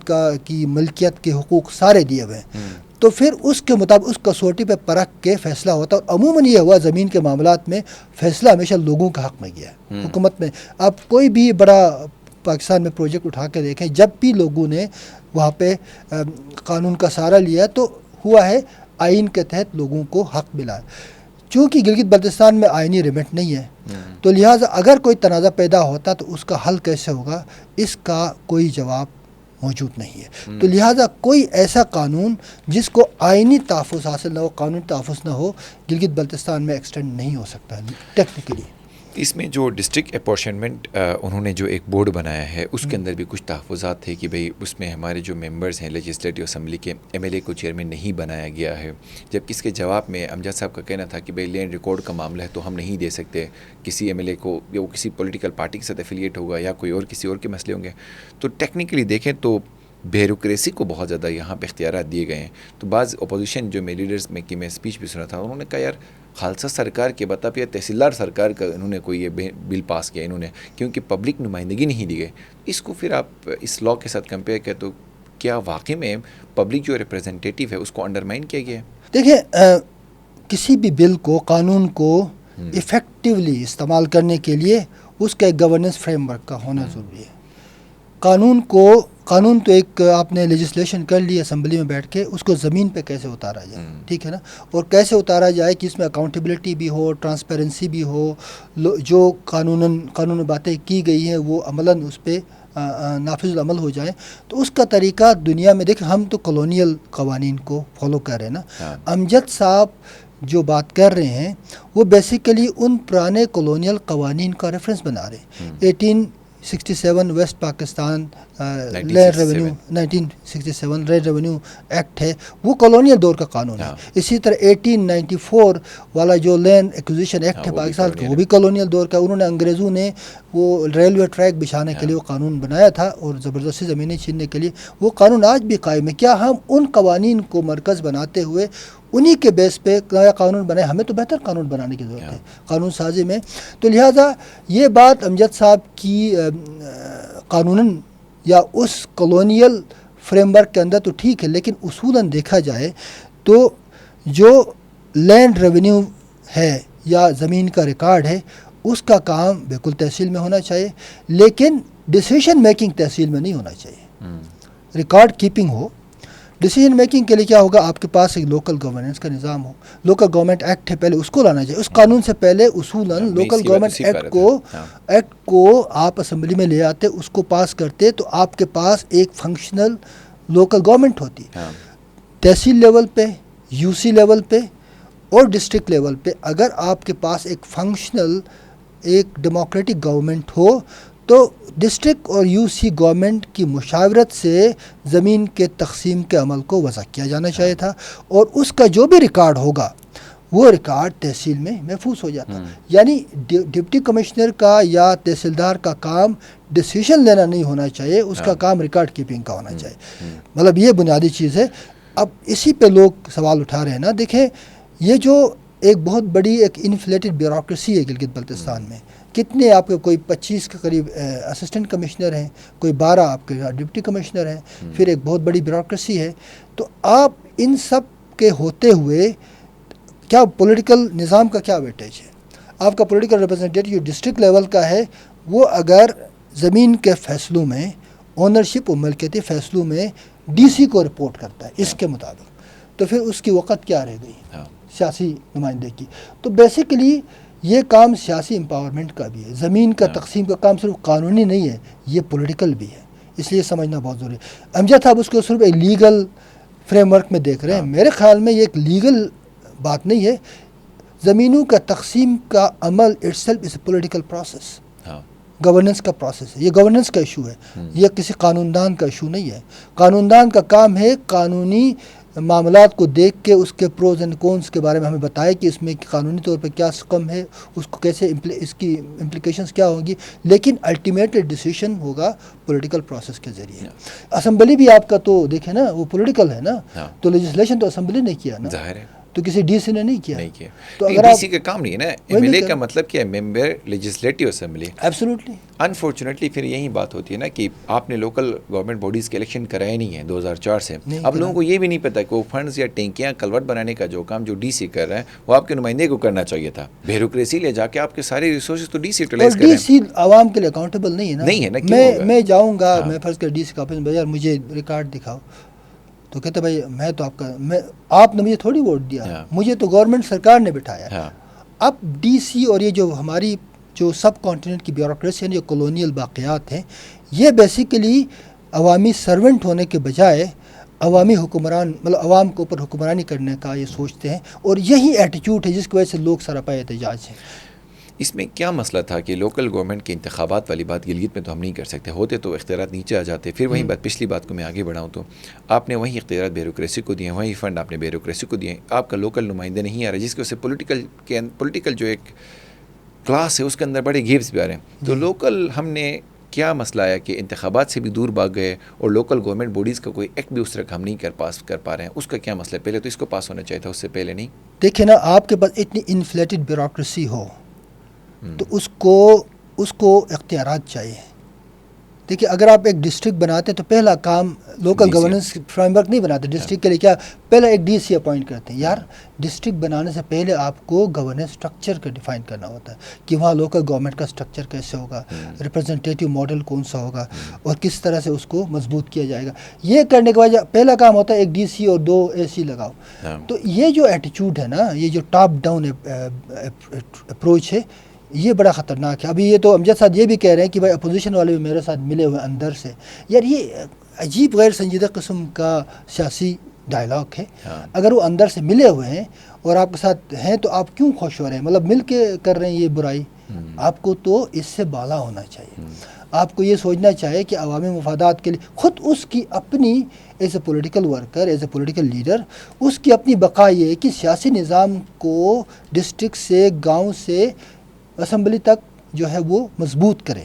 کی ملکیت کے حقوق سارے دیے ہوئے ہیں. تو پھر اس کے مطابق اس کسوٹی پہ پرکھ کے فیصلہ ہوتا ہے. اور عموماً یہ ہوا زمین کے معاملات میں فیصلہ ہمیشہ لوگوں کا حق میں گیا ہے, حکومت میں. آپ کوئی بھی بڑا پاکستان میں پروجیکٹ اٹھا کے دیکھیں, جب بھی لوگوں نے وہاں پہ قانون کا سہارا لیا تو ہوا ہے آئین کے تحت لوگوں کو حق ملا. چونکہ گلگت بلتستان میں آئینی ریمٹ نہیں ہے تو لہٰذا اگر کوئی تنازع پیدا ہوتا تو اس کا حل کیسے ہوگا, اس کا کوئی جواب موجود نہیں ہے. تو لہٰذا کوئی ایسا قانون جس کو آئینی تحفظ حاصل نہ ہو, قانونی تحفظ نہ ہو, گلگت بلتستان میں ایکسٹینڈ نہیں ہو سکتا ٹیکنیکلی. اس میں جو ڈسٹرکٹ اپورشنمنٹ انہوں نے جو ایک بورڈ بنایا ہے اس کے اندر بھی کچھ تحفظات تھے کہ بھئی اس میں ہمارے جو ممبرز ہیں لیجسلیٹو اسمبلی کے, MLA کو چیئرمین نہیں بنایا گیا ہے. جبکہ اس کے جواب میں امجد صاحب کا کہنا تھا کہ بھئی لینڈ ریکارڈ کا معاملہ ہے تو ہم نہیں دے سکتے کسی MLA کو, یا وہ کسی پولیٹیکل پارٹی کے ساتھ ایفیلیٹ ہوگا یا کوئی اور کسی اور کے مسئلے ہوں گے. تو ٹیکنیکلی دیکھیں تو بیوروکریسی کو بہت زیادہ یہاں پہ اختیارات دیے گئے ہیں. تو بعض اپوزیشن جو میں لیڈرز میں کی میں اسپیچ بھی سنا تھا, انہوں نے کہا یار خالصہ سرکار کے بتا پہ تحصیلدار سرکار کا انہوں نے کوئی یہ بل پاس کیا انہوں نے, کیونکہ پبلک نمائندگی نہیں دی گئی. اس کو پھر آپ اس لاء کے ساتھ کمپیئر کریں تو کیا واقعی میں پبلک جو ریپرزنٹیٹیو ہے اس کو انڈرمائن کیا گیا ہے؟ دیکھیں, کسی بھی بل کو, قانون کو افیکٹولی استعمال کرنے کے لیے اس کا ایک گورننس فریم ورک کا ہونا ضروری ہے. قانون تو ایک آپ نے لیجسلیشن کر لی اسمبلی میں بیٹھ کے, اس کو زمین پہ کیسے اتارا جائے, ٹھیک ہے نا, اور کیسے اتارا جائے کہ اس میں اکاؤنٹیبلٹی بھی ہو, ٹرانسپیرنسی بھی ہو, جو قانون باتیں کی گئی ہیں وہ عملاً اس پہ نافذ العمل ہو جائیں. تو اس کا طریقہ دنیا میں دیکھیں, ہم تو کالونیل قوانین کو فالو کر رہے ہیں نا. امجد صاحب جو بات کر رہے ہیں وہ بیسیکلی ان پرانے کالونیل قوانین کا ریفرنس بنا رہے ہیں. 1867 west Pakistan land revenue 1967 land revenue act ہے, وہ کالونیل دور کا قانون ہے. اسی طرح 1894 والا جو لینڈ ایکوزیشن ایکٹ ہے پاکستان کا, وہ بھی کالونیل دور کا. انہوں نے, انگریزوں نے وہ ریلوے ٹریک بچھانے کے لیے وہ قانون بنایا تھا اور زبردستی زمینیں چھیننے کے لیے. وہ قانون آج بھی قائم ہے. کیا ہم ان قوانین کو مرکز بناتے ہوئے انہی کے بیس پہ نیا قانون بنائے؟ ہمیں تو بہتر قانون بنانے کی ضرورت ہے قانون سازی میں. تو لہٰذا یہ بات امجد صاحب کی قانوناً یا اس کالونیل فریم ورک کے اندر تو ٹھیک ہے, لیکن اصولاً دیکھا جائے تو جو لینڈ ریونیو ہے یا زمین کا ریکارڈ ہے اس کا کام بالکل تحصیل میں ہونا چاہیے, لیکن ڈیسیژن میکنگ تحصیل میں نہیں ہونا چاہیے. ریکارڈ کیپنگ ہو. ڈیسیجن میکنگ کے لیے کیا ہوگا, آپ کے پاس ایک لوکل گورننس کا نظام ہو. لوکل گورنمنٹ ایکٹ ہے, پہلے اس کو لانا چاہیے. اس قانون سے پہلے اصولاً لوکل گورنمنٹ ایکٹ کو آپ اسمبلی میں لے آتے, اس کو پاس کرتے, تو آپ کے پاس ایک فنکشنل لوکل گورنمنٹ ہوتی. تحصیل لیول پہ, UC لیول پہ اور ڈسٹرکٹ لیول پہ اگر آپ کے پاس ایک فنکشنل ایک ڈیموکریٹک گورنمنٹ ہو تو ڈسٹرکٹ اور UC گورنمنٹ کی مشاورت سے زمین کے تقسیم کے عمل کو وضع کیا جانا چاہیے تھا, اور اس کا جو بھی ریکارڈ ہوگا وہ ریکارڈ تحصیل میں محفوظ ہو جاتا. یعنی ڈپٹی کمشنر کا یا تحصیلدار کا کام ڈیسیژن لینا نہیں ہونا چاہیے, اس کا کام ریکارڈ کیپنگ کا ہونا چاہیے. مطلب یہ بنیادی چیز ہے. اب اسی پہ لوگ سوال اٹھا رہے ہیں نا. دیکھیں, یہ جو ایک بہت بڑی ایک انفلیٹڈ بیوروکریسی ہے گلگت بلتستان میں. کتنے آپ کے, کوئی 25 کے قریب اسسٹنٹ کمشنر ہیں, کوئی 12 آپ کے ڈپٹی کمشنر ہیں, پھر ایک بہت بڑی بیوروکریسی ہے. تو آپ ان سب کے ہوتے ہوئے کیا پولیٹیکل نظام کا کیا ویٹیج ہے؟ آپ کا پولیٹیکل ریپرزنٹیٹیو ڈسٹرکٹ لیول کا ہے, وہ اگر زمین کے فیصلوں میں اونرشپ و ملکیتی فیصلوں میں ڈی سی کو رپورٹ کرتا ہے اس کے مطابق، تو پھر اس کی وقت کیا رہ گئی سیاسی نمائندے کی. تو بیسیکلی یہ کام سیاسی امپاورمنٹ کا بھی ہے. زمین کا تقسیم کا کام صرف قانونی نہیں ہے، یہ پولیٹیکل بھی ہے، اس لیے سمجھنا بہت ضروری ہے. امجد صاحب اس کو صرف ایک لیگل فریم ورک میں دیکھ رہے ہیں. میرے خیال میں یہ ایک لیگل بات نہیں ہے. زمینوں کا تقسیم کا عمل it self is a political process, governance کا پروسیس ہے. یہ گورننس کا ایشو ہے، یہ کسی قانون دان کا ایشو نہیں ہے. قانون دان کا کام ہے قانونی معاملات کو دیکھ کے اس کے پروز اینڈ کونس کے بارے میں ہمیں بتائے کہ اس میں قانونی طور پہ کیا سکم ہے، اس کو کیسے اس کی امپلیکیشنز کیا ہوں گی، لیکن الٹیمیٹ ڈیسیشن ہوگا پولیٹیکل پروسیس کے ذریعے. اسمبلی بھی آپ کا تو دیکھیں نا وہ پولیٹیکل ہے نا، تو لیجسلیشن تو اسمبلی نے کیا نا، ظاہر ہے تو کسی ڈی سی نے نہیں کیا. تو اگر ڈی سی کا کام نہیں ہے نا، ایم ایل اے کا مطلب کیا ہے، ممبر لیجسلیٹو اسمبلی. ایبسولوٹلی. انفارچونیٹلی پھر یہی بات ہوتی ہے نا کہ آپ نے لوکل گورنمنٹ باڈیز کے الیکشن کرائے نہیں ہیں 2004 سے. اب لوگوں کو یہ بھی نہیں پتا کہ وہ فنڈز یا ٹینکیاں کلوٹ بنانے کا جو کام جو ڈی سی کر رہے ہیں وہ آپ کے نمائندے کو کرنا چاہیے تھا. بیوروکریسی لے جا کے آپ کے سارے ریسورسز تو ڈی سی یوٹیلائز کر رہے ہیں. ڈی سی عوام کے لیے اکاؤنٹیبل نہیں ہے نا. نہیں ہے نا. میں جاؤں گا، میں فرض کر ڈی سی کا آفس میں یار مجھے ریکارڈ دکھاؤ، تو کہتے بھائی میں تو آپ نے مجھے تھوڑی ووٹ دیا، مجھے تو گورنمنٹ سرکار نے بٹھایا. اب ڈی سی اور یہ جو ہماری جو سب کانٹیننٹ کی بیوروکریسی ہے، جو کولونیل باقیات ہیں، یہ بیسیکلی عوامی سرونٹ ہونے کے بجائے عوامی حکمران مطلب عوام کے اوپر حکمرانی کرنے کا یہ سوچتے ہیں، اور یہی ایٹیچیوڈ ہے جس کی وجہ سے لوگ سراپا احتجاج ہیں. اس میں کیا مسئلہ تھا کہ لوکل گورنمنٹ کے انتخابات والی بات گلگت میں تو ہم نہیں کر سکتے، ہوتے تو اختیارات نیچے آ جاتے. پھر وہیں بات پچھلی بات کو میں آگے بڑھاؤں تو آپ نے وہیں اختیارات بیوروکریسی کو دیے، وہیں فنڈ آپ نے بیوروکریسی کو دیے، آپ کا لوکل نمائندے نہیں آ رہا، جس کی وجہ سے پولیٹیکل جو ایک کلاس ہے اس کے اندر بڑے گیپس بھی آ رہے ہیں. تو لوکل ہم نے کیا مسئلہ آیا کہ انتخابات سے بھی دور بھاگ گئے اور لوکل گورنمنٹ باڈیز کا کوئی ایکٹ بھی اس طرح ہم نہیں کر پا رہے ہیں. اس کا کیا مسئلہ ہے؟ پہلے تو اس کو پاس ہونا چاہیے تھا، اس سے پہلے نہیں. دیکھیں نا، آپ کے پاس اتنی انفلیٹڈ بیوروکریسی ہو تو اس کو اختیارات چاہیے. دیکھیے اگر آپ ایک ڈسٹرکٹ بناتے ہیں تو پہلا کام لوکل گورننس فریم ورک نہیں بناتے ڈسٹرکٹ کے لیے، کیا پہلا ایک ڈی سی اپوائنٹ کرتے ہیں. یار ڈسٹرکٹ بنانے سے پہلے آپ کو گورننس اسٹرکچر کا ڈیفائن کرنا ہوتا ہے کہ وہاں لوکل گورنمنٹ کا اسٹرکچر کیسے ہوگا، ریپرزنٹیٹیو ماڈل کون سا ہوگا، اور کس طرح سے اس کو مضبوط کیا جائے گا. یہ کرنے کے بعد پہلا کام ہوتا ہے ایک ڈی سی اور 2 اے سی لگاؤ. تو یہ جو ایٹیچیوڈ ہے نا، یہ جو ٹاپ ڈاؤن اپروچ ہے، یہ بڑا خطرناک ہے. ابھی یہ تو امجد صاحب یہ بھی کہہ رہے ہیں کہ بھائی اپوزیشن والے بھی میرے ساتھ ملے ہوئے اندر سے. یار یہ عجیب غیر سنجیدہ قسم کا سیاسی ڈائلاگ ہے. اگر وہ اندر سے ملے ہوئے ہیں اور آپ کے ساتھ ہیں تو آپ کیوں خوش ہو رہے ہیں؟ مطلب مل کے کر رہے ہیں یہ برائی. آپ کو تو اس سے بالا ہونا چاہیے. آپ کو یہ سوچنا چاہیے کہ عوامی مفادات کے لیے خود اس کی اپنی as a political worker, as a political leader, اس کی اپنی بقا یہ ہے کہ سیاسی نظام کو ڈسٹرکٹ سے، گاؤں سے اسمبلی تک جو ہے وہ مضبوط کریں.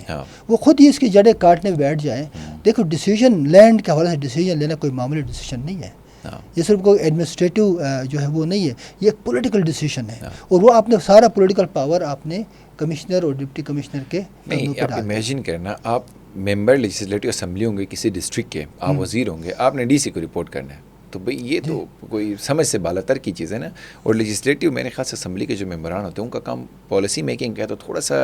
وہ خود ہی اس کی جڑیں کاٹنے بیٹھ جائیں. دیکھو ڈیسیجن لینڈ کے حوالے سے ڈیسیجن لینا کوئی معمولی ڈیسیجن نہیں ہے. یہ صرف کوئی ایڈمنسٹریٹو جو ہے وہ نہیں ہے، یہ ایک پولیٹیکل ڈیسیجن ہے. اور وہ آپ نے سارا پولیٹیکل پاور آپ نے کمشنر اور ڈپٹی کمشنر کے نہیں. آپ امیجن کرنا، آپ ممبر لیجسلیٹو اسمبلی ہوں گے کسی ڈسٹرکٹ کے، آپ وزیر ہوں گے، آپ نے ڈی سی کو رپورٹ کرنا ہے. تو بھئی یہ تو کوئی سمجھ سے بالا تر کی چیز ہے نا. اور لیجسلیٹو میرے خیال سے اسمبلی کے جو ممبران ہوتے ہیں ان کا کام پالیسی میکنگ کا ہے. تو تھوڑا سا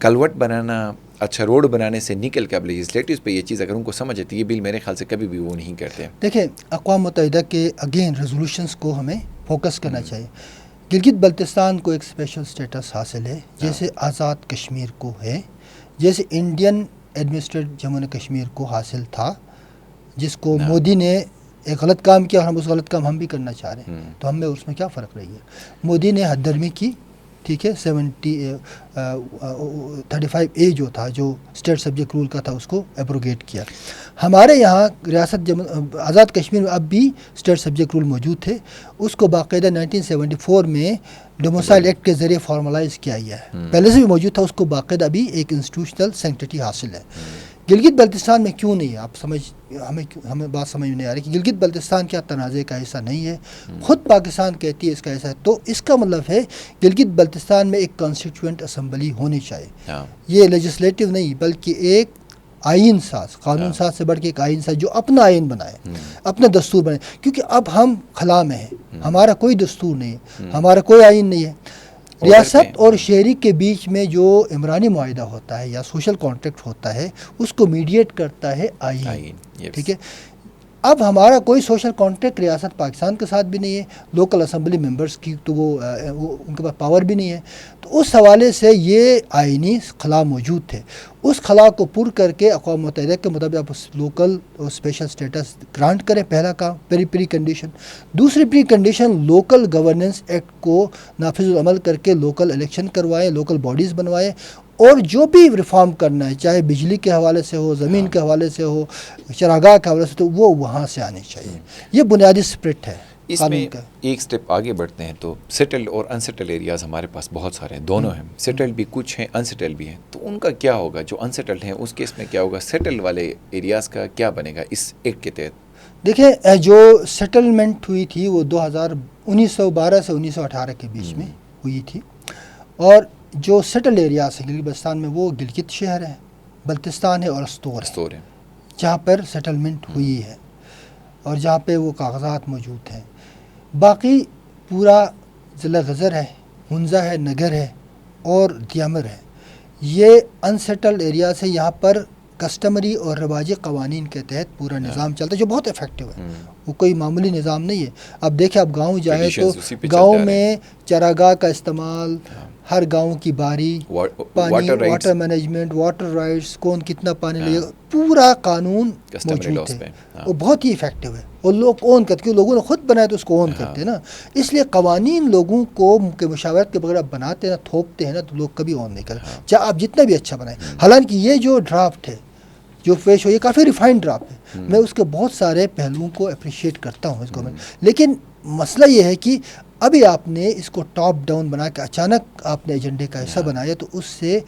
کلوٹ بنانا، اچھا روڈ بنانے سے نکل کے اب لیجسلیٹوز پہ یہ چیز اگر ان کو سمجھ آتی ہے، یہ بل میرے خیال سے کبھی بھی وہ نہیں کرتے. دیکھیں اقوام متحدہ کے اگین ریزولوشنز کو ہمیں فوکس کرنا چاہیے. گلگت بلتستان کو ایک اسپیشل سٹیٹس حاصل ہے، جیسے آزاد کشمیر کو ہے، جیسے انڈین ایڈمنسٹریٹ جموں و کشمیر کو حاصل تھا، جس کو مودی نے ایک غلط کام کیا اور ہم اس غلط کام ہم بھی کرنا چاہ رہے ہیں. تو ہم میں اس میں کیا فرق رہی ہے؟ مودی نے حد درمی کی، ٹھیک ہے، 35A جو تھا، جو اسٹیٹ سبجیکٹ رول کا تھا، اس کو ایبروگیٹ کیا. ہمارے یہاں ریاست آزاد کشمیر میں اب بھی اسٹیٹ سبجیکٹ رول موجود تھے، اس کو باقاعدہ 1974 میں ڈومیسائل ایکٹ کے ذریعے فارملائز کیا گیا ہے. پہلے سے بھی موجود تھا، اس کو باقاعدہ بھی ایک انسٹیٹیوشنل سینکٹیٹی حاصل ہے. گلگت بلتستان میں کیوں نہیں ہے؟ آپ ہمیں بات سمجھ نہیں آ رہی کہ گلگت بلتستان کیا تنازع کا حصہ نہیں ہے؟ خود پاکستان کہتی ہے اس کا حصہ ہے. تو اس کا مطلب ہے گلگت بلتستان میں ایک کانسٹیٹیوئنٹ اسمبلی ہونی چاہیے. یہ لیجسلیٹو نہیں بلکہ ایک آئین ساز، قانون ساز سے بڑھ کے ایک آئین ساز جو اپنا آئین بنائے، اپنا دستور بنائے. کیونکہ اب ہم خلا میں ہیں، ہمارا کوئی دستور نہیں ہے، ہمارا کوئی آئین نہیں ہے. ریاست اور شہری کے بیچ میں جو عمرانی معاہدہ ہوتا ہے یا سوشل کانٹریکٹ ہوتا ہے اس کو میڈیٹ کرتا ہے آئین. ٹھیک ہے. اب ہمارا کوئی سوشل کانٹریکٹ ریاست پاکستان کے ساتھ بھی نہیں ہے, لوکل اسمبلی ممبرس کی تو وہ ان کے پاس پاور بھی نہیں ہے. تو اس حوالے سے یہ آئینی خلا موجود تھے. اس خلا کو پر کر کے اقوام متحدہ کے مطابق آپ لوکل اور اسپیشل اسٹیٹس گرانٹ کریں, پہلا کام پری کنڈیشن. دوسری pre condition local governance act کو نافذ العمل کر کے لوکل الیکشن کروائیں, لوکل باڈیز بنوائیں, اور جو بھی ریفارم کرنا ہے چاہے بجلی کے حوالے سے ہو, زمین کے حوالے سے ہو, چراگاہ کے حوالے سے, تو وہ وہاں سے آنی چاہیے. یہ بنیادی اسپرٹ ہے. اس میں ایک سٹیپ آگے بڑھتے ہیں تو سیٹلڈ اور انسیٹلڈ ایریاز ہمارے پاس بہت سارے ہیں, دونوں ہیں, سیٹلڈ بھی کچھ ہیں, انسیٹلڈ بھی ہیں. تو ان کا کیا ہوگا, جو انسیٹلڈ ہیں اس کیس میں کیا ہوگا, سیٹل والے ایریاز کا کیا بنے گا اس ایکٹ کے تحت؟ دیکھیں جو سیٹلمنٹ ہوئی تھی وہ 1912 سے 1918 کے بیچ میں ہوئی تھی, اور جو سیٹل ایریاز ہیں گلگت بلتستان میں وہ گلگت شہر ہے, بلتستان ہے اور استور ہے, جہاں پر سیٹلمنٹ ہوئی ہے اور جہاں پہ وہ کاغذات موجود ہیں. باقی پورا ضلع غزر ہے, ہنزہ ہے, نگر ہے اور دیامر ہے. یہ انسیٹلڈ ایریاز ہے. یہاں پر کسٹمری اور رواجی قوانین کے تحت پورا نظام چلتا ہے جو بہت افیکٹو ہے. وہ کوئی معمولی نظام نہیں ہے. اب دیکھیں آپ گاؤں جائیں تو گاؤں میں چراگاہ کا استعمال, ہر گاؤں کی باری, پانی, واٹر مینجمنٹ, واٹر رائٹس, کون کتنا پانی لے گا, پورا قانون موجود ہے. وہ بہت ہی افیکٹو ہے اور لوگ اون کرتے ہیں, لوگوں نے خود بنایا تو اس کو اون کرتے ہیں نا. اس لیے قوانین لوگوں کو کے مشاورت کے بغیر آپ بناتے ہیں نا, تھوپتے ہیں نا, تو لوگ کبھی اون نہیں کرتے, چاہے آپ جتنا بھی اچھا بنائیں. حالانکہ یہ جو ڈرافٹ ہے جو پیش ہو, یہ کافی ریفائنڈ ڈرافٹ ہے. میں اس کے بہت سارے پہلوؤں کو اپریشیٹ کرتا ہوں اس گورنمنٹ, لیکن مسئلہ یہ ہے کہ ابھی آپ نے اس کو ٹاپ ڈاؤن بنا کے اچانک آپ نے ایجنڈے کا حصہ بنایا, تو اس سے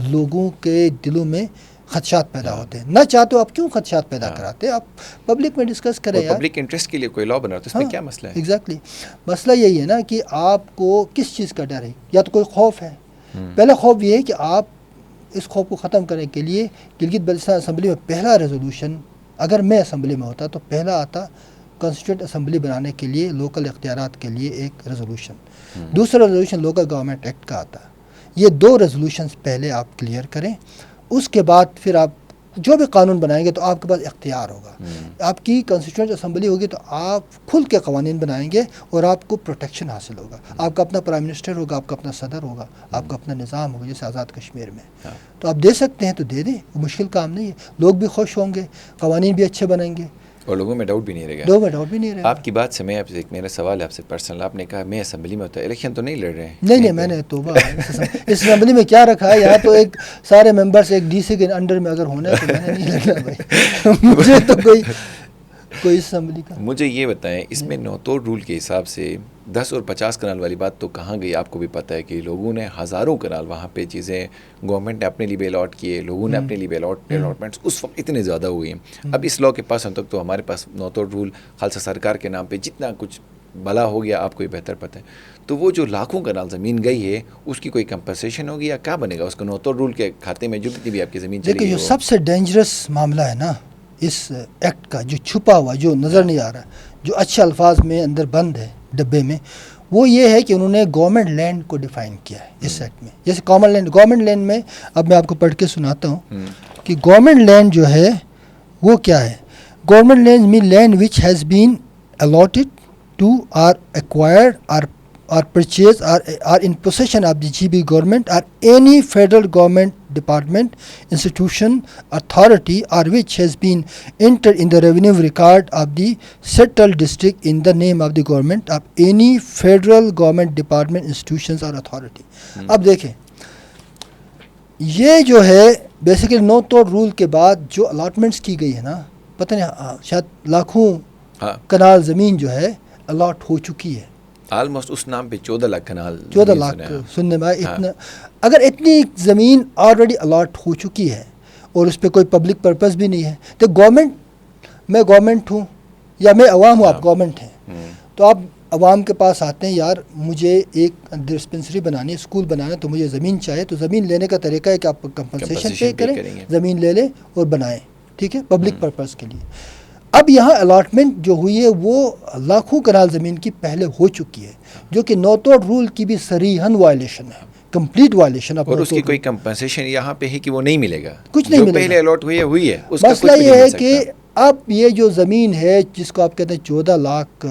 لوگوں کے دلوں میں خدشات پیدا ہوتے ہیں. نہ چاہتے آپ کیوں خدشات پیدا کراتے, آپ پبلک میں ڈسکس کریں. پبلک انٹرسٹ کے لیے کوئی لا بنا تو اس میں کیا مسئلہ ہے؟ ایگزیکٹلی مسئلہ یہی ہے نا کہ آپ کو کس چیز کا ڈر ہے. یا تو کوئی خوف ہے, پہلا خوف یہ ہے کہ آپ اس خوف کو ختم کرنے کے لیے گلگت بلتستان اسمبلی میں پہلا ریزولوشن, اگر میں اسمبلی میں ہوتا تو پہلا آتا کانسٹیٹیوئنٹ اسمبلی بنانے کے لیے لوکل اختیارات کے لیے ایک ریزولوشن. دوسرا ریزولوشن لوکل گورنمنٹ ایکٹ کا آتا. یہ دو ریزولوشنز پہلے آپ کلیئر کریں, اس کے بعد پھر آپ جو بھی قانون بنائیں گے تو آپ کے پاس اختیار ہوگا. آپ کی کانسٹیٹیوئنٹ اسمبلی ہوگی تو آپ کھل کے قوانین بنائیں گے اور آپ کو پروٹیکشن حاصل ہوگا. آپ کا اپنا پرائم منسٹر ہوگا, آپ کا اپنا صدر ہوگا, آپ کا اپنا نظام ہوگا, جیسے آزاد کشمیر میں. تو آپ دے سکتے ہیں تو دے دیں, مشکل کام نہیں ہے. لوگ بھی خوش ہوں گے, قوانین بھی اچھے بنیں گے, اور لوگوں میں ڈاؤٹ بھی نہیں رہے گا. لوگوں میں ڈاؤٹ بھی نہیں رہے گا. آپ کی بات سے میں آپ سے ایک میرا سوال ہے آپ سے پرسنل. آپ نے کہا میں اسمبلی میں ہوتا ہے, الیکشن تو نہیں لڑ رہے ہیں؟ نہیں, میں نے توبہ اس اسمبلی میں کیا رکھا ہے, یہاں تو ایک سارے ممبرس ایک ڈی سی کے انڈر میں اگر ہونا ہے تو میں نے نہیں لڑنا بھائی. مجھے تو کوئی اسمبلی کا. مجھے یہ بتائیں, اس میں نوتور رول کے حساب سے 10 اور 50 کنال والی بات تو کہاں گئی؟ آپ کو بھی پتہ ہے کہ لوگوں نے ہزاروں کنال وہاں پہ چیزیں گورنمنٹ نے اپنے لیے بھی الاٹ کیے, لوگوں نے اپنے لیے بھی الاٹمنٹس اس وقت اتنے زیادہ ہوئی ہیں. اب اس لا کے پاس ہم تک تو ہمارے پاس نوتور رول خالصہ سرکار کے نام پہ جتنا کچھ بلا ہو گیا آپ کو ہی بہتر پتہ ہے. تو وہ جو لاکھوں کنال زمین گئی ہے اس کی کوئی کمپنسیشن ہوگی یا کیا بنے گا اس کو نوتور رول کے کھاتے میں جو کتنی بھی آپ کی زمین چلی گئی؟ دیکھیں جو سب سے ڈینجرس معاملہ ہے نا اس ایکٹ کا, جو چھپا ہوا, جو نظر نہیں آ رہا, جو اچھے الفاظ میں اندر بند ہے ڈبے میں, وہ یہ ہے کہ انہوں نے گورنمنٹ لینڈ کو ڈیفائن کیا ہے اس ایکٹ میں. جیسے کامن لینڈ, گورنمنٹ لینڈ میں اب میں آپ کو پڑھ کے سناتا ہوں کہ گورنمنٹ لینڈ جو ہے وہ کیا ہے. Government land mean land which has been allotted to or acquired or purchase or in possession of the GB government or any federal government department, institution, authority or which has been entered in the revenue record of the settled district in the name of the government of any federal government department, institutions or authority. اب دیکھیں یہ جو ہے basically نوتور role کے بعد جو allotments کی گئی ہے نا, پتہ نہیں شاید لاکھوں کنال زمین جو ہے الاٹ ہو چکی ہے. آلموسٹ اس نام پہ 14 لاکھ کنال, 14 لاکھ سننے میں اتنا. اگر اتنی زمین آلریڈی الاٹ ہو چکی ہے اور اس پہ کوئی پبلک پرپز بھی نہیں ہے, تو گورنمنٹ, میں گورنمنٹ ہوں یا میں عوام ہوں, آپ گورنمنٹ ہیں, تو آپ عوام کے پاس آتے ہیں, یار مجھے ایک ڈسپنسری بنانی ہے, اسکول بنانا ہے, تو مجھے زمین چاہیے. تو زمین لینے کا طریقہ ہے کہ آپ کمپنسیشن پے کریں, زمین لے لیں اور بنائیں, ٹھیک ہے, پبلک پرپز کے لیے. اب یہاں الاٹمنٹ جو ہوئی ہے وہ لاکھوں کنال زمین کی پہلے ہو چکی ہے، جو کہ نو توڑ رول کی بھی صریحاً وائلیشن ہے، کمپلیٹ وائلیشن. اور اس کی کوئی کمپنسیشن یہاں پہ ہے کہ وہ نہیں ملے گا، کچھ نہیں ملے گا. پہلے الاٹ ہوئی ہے اس کا مسئلہ یہ ہے کہ اب یہ جو زمین ہے جس کو آپ کہتے ہیں 14 لاکھ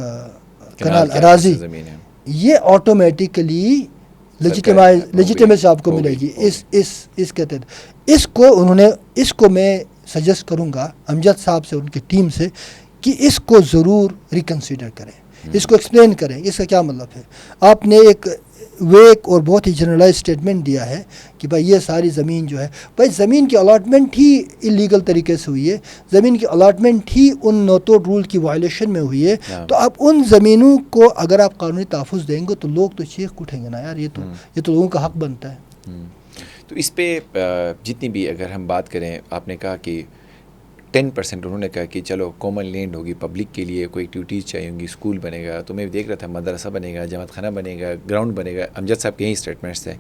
کنال اراضی، زمین ہے، یہ آٹومیٹیکلی لیجیٹیمیسی آپ کو ملے گی اس کے تحت. اس کو انہوں نے، اس کو میں سجیسٹ کروں گا امجد صاحب سے، ان کی ٹیم سے، کہ اس کو ضرور ریکنسیڈر کریں، اس کو ایکسپلین کریں اس کا کیا مطلب ہے. آپ نے ایک ویک اور بہت ہی جنرلائز اسٹیٹمنٹ دیا ہے کہ بھائی یہ ساری زمین جو ہے، بھائی زمین کی الاٹمنٹ ہی انلیگل طریقے سے ہوئی ہے، زمین کی الاٹمنٹ ہی ان نو توڑ رول کی وائلیشن میں ہوئی ہے. تو آپ ان زمینوں کو اگر آپ قانونی تحفظ دیں گے تو لوگ تو چیخ اٹھیں گے نا یار، یہ تو لوگوں کا حق بنتا ہے. تو اس پہ جتنی بھی اگر ہم بات کریں، آپ نے کہا کہ 10% انہوں نے کہا کہ چلو کامن لینڈ ہوگی، پبلک کے لیے کوئی ایکٹیویٹیز چاہیے ہوں گی، اسکول بنے گا. تو میں دیکھ رہا تھا مدرسہ بنے گا، جماعت خانہ بنے گا، گراؤنڈ بنے گا. امجد صاحب کے یہی اسٹیٹمنٹس تھے.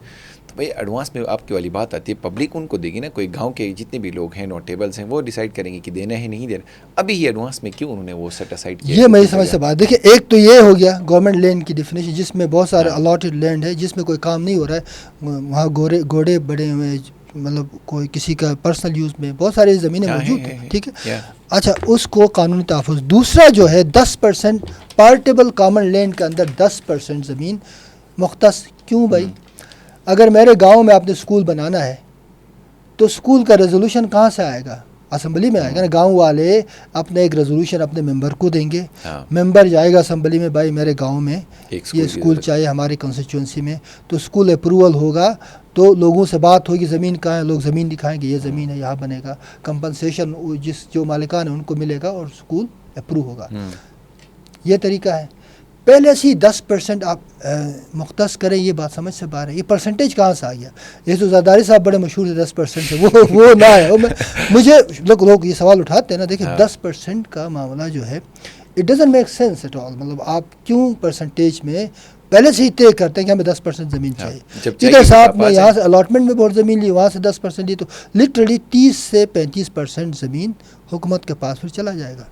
تو بھائی ایڈوانس میں آپ کی والی بات آتی ہے، پبلک ان کو دے گی نا، کوئی گاؤں کے جتنے بھی لوگ ہیں نوٹیبلس ہیں وہ ڈیسائیڈ کریں گے کہ دینا ہے نہیں دینا. ابھی یہ ایڈوانس میں کیوں انہوں نے وہ سیٹ اسائڈ کیا؟ یہ میری سمجھ سے بات دیکھیں، ایک تو یہ ہو گیا گورنمنٹ لینڈ کی ڈیفینیشن جس میں بہت سارے الاٹڈ لینڈ ہے جس میں کوئی کام نہیں ہو رہا ہے، وہاں گھوڑے بڑے ہوئے، مطلب کوئی کسی کا پرسنل یوز میں بہت ساری زمینیں موجود ہیں، ٹھیک ہے. اچھا، اس کو قانونی تحفظ. دوسرا جو ہے 10% پارٹیبل کامن لینڈ کے اندر 10% زمین مختص. کیوں بھائی؟ اگر میرے گاؤں میں آپ نے اسکول بنانا ہے تو اسکول کا ریزولوشن کہاں سے آئے گا؟ اسمبلی میں آئے گا نا. گاؤں والے اپنے ایک ریزولوشن اپنے ممبر کو دیں گے، ممبر جائے گا اسمبلی میں، بھائی میرے گاؤں میں یہ اسکول چاہیے ہماری کنسٹیچوئنسی میں، تو اسکول اپروول ہوگا، تو لوگوں سے بات ہوگی زمین کہاں ہے، لوگ زمین دکھائیں گے، یہ زمین ہے یہاں بنے گا، کمپنسیشن جو مالکان ہیں ان کو ملے گا اور اسکول اپروو ہوگا. یہ طریقہ ہے. پہلے سے 10% آپ مختص کریں، یہ بات سمجھ سے باہر ہے. یہ پرسنٹیج کہاں سے آ گیا؟ یہ تو زرداری صاحب بڑے مشہور تھے 10% سے، وہ نہ ہے. مجھے لوگ یہ سوال اٹھاتے ہیں نا، دیکھیں 10% کا معاملہ جو ہے it doesn't make sense at all. مطلب آپ کیوں پرسنٹیج میں پہلے سے ہی طے کرتے ہیں کہ ہمیں 10% زمین چاہیے. ادھر صاحب نے یہاں سے الاٹمنٹ میں بہت زمین لی، وہاں سے 10% لی، تو لٹرلی 30 سے 35% زمین حکومت کے پاس پھر چلا جائے گا.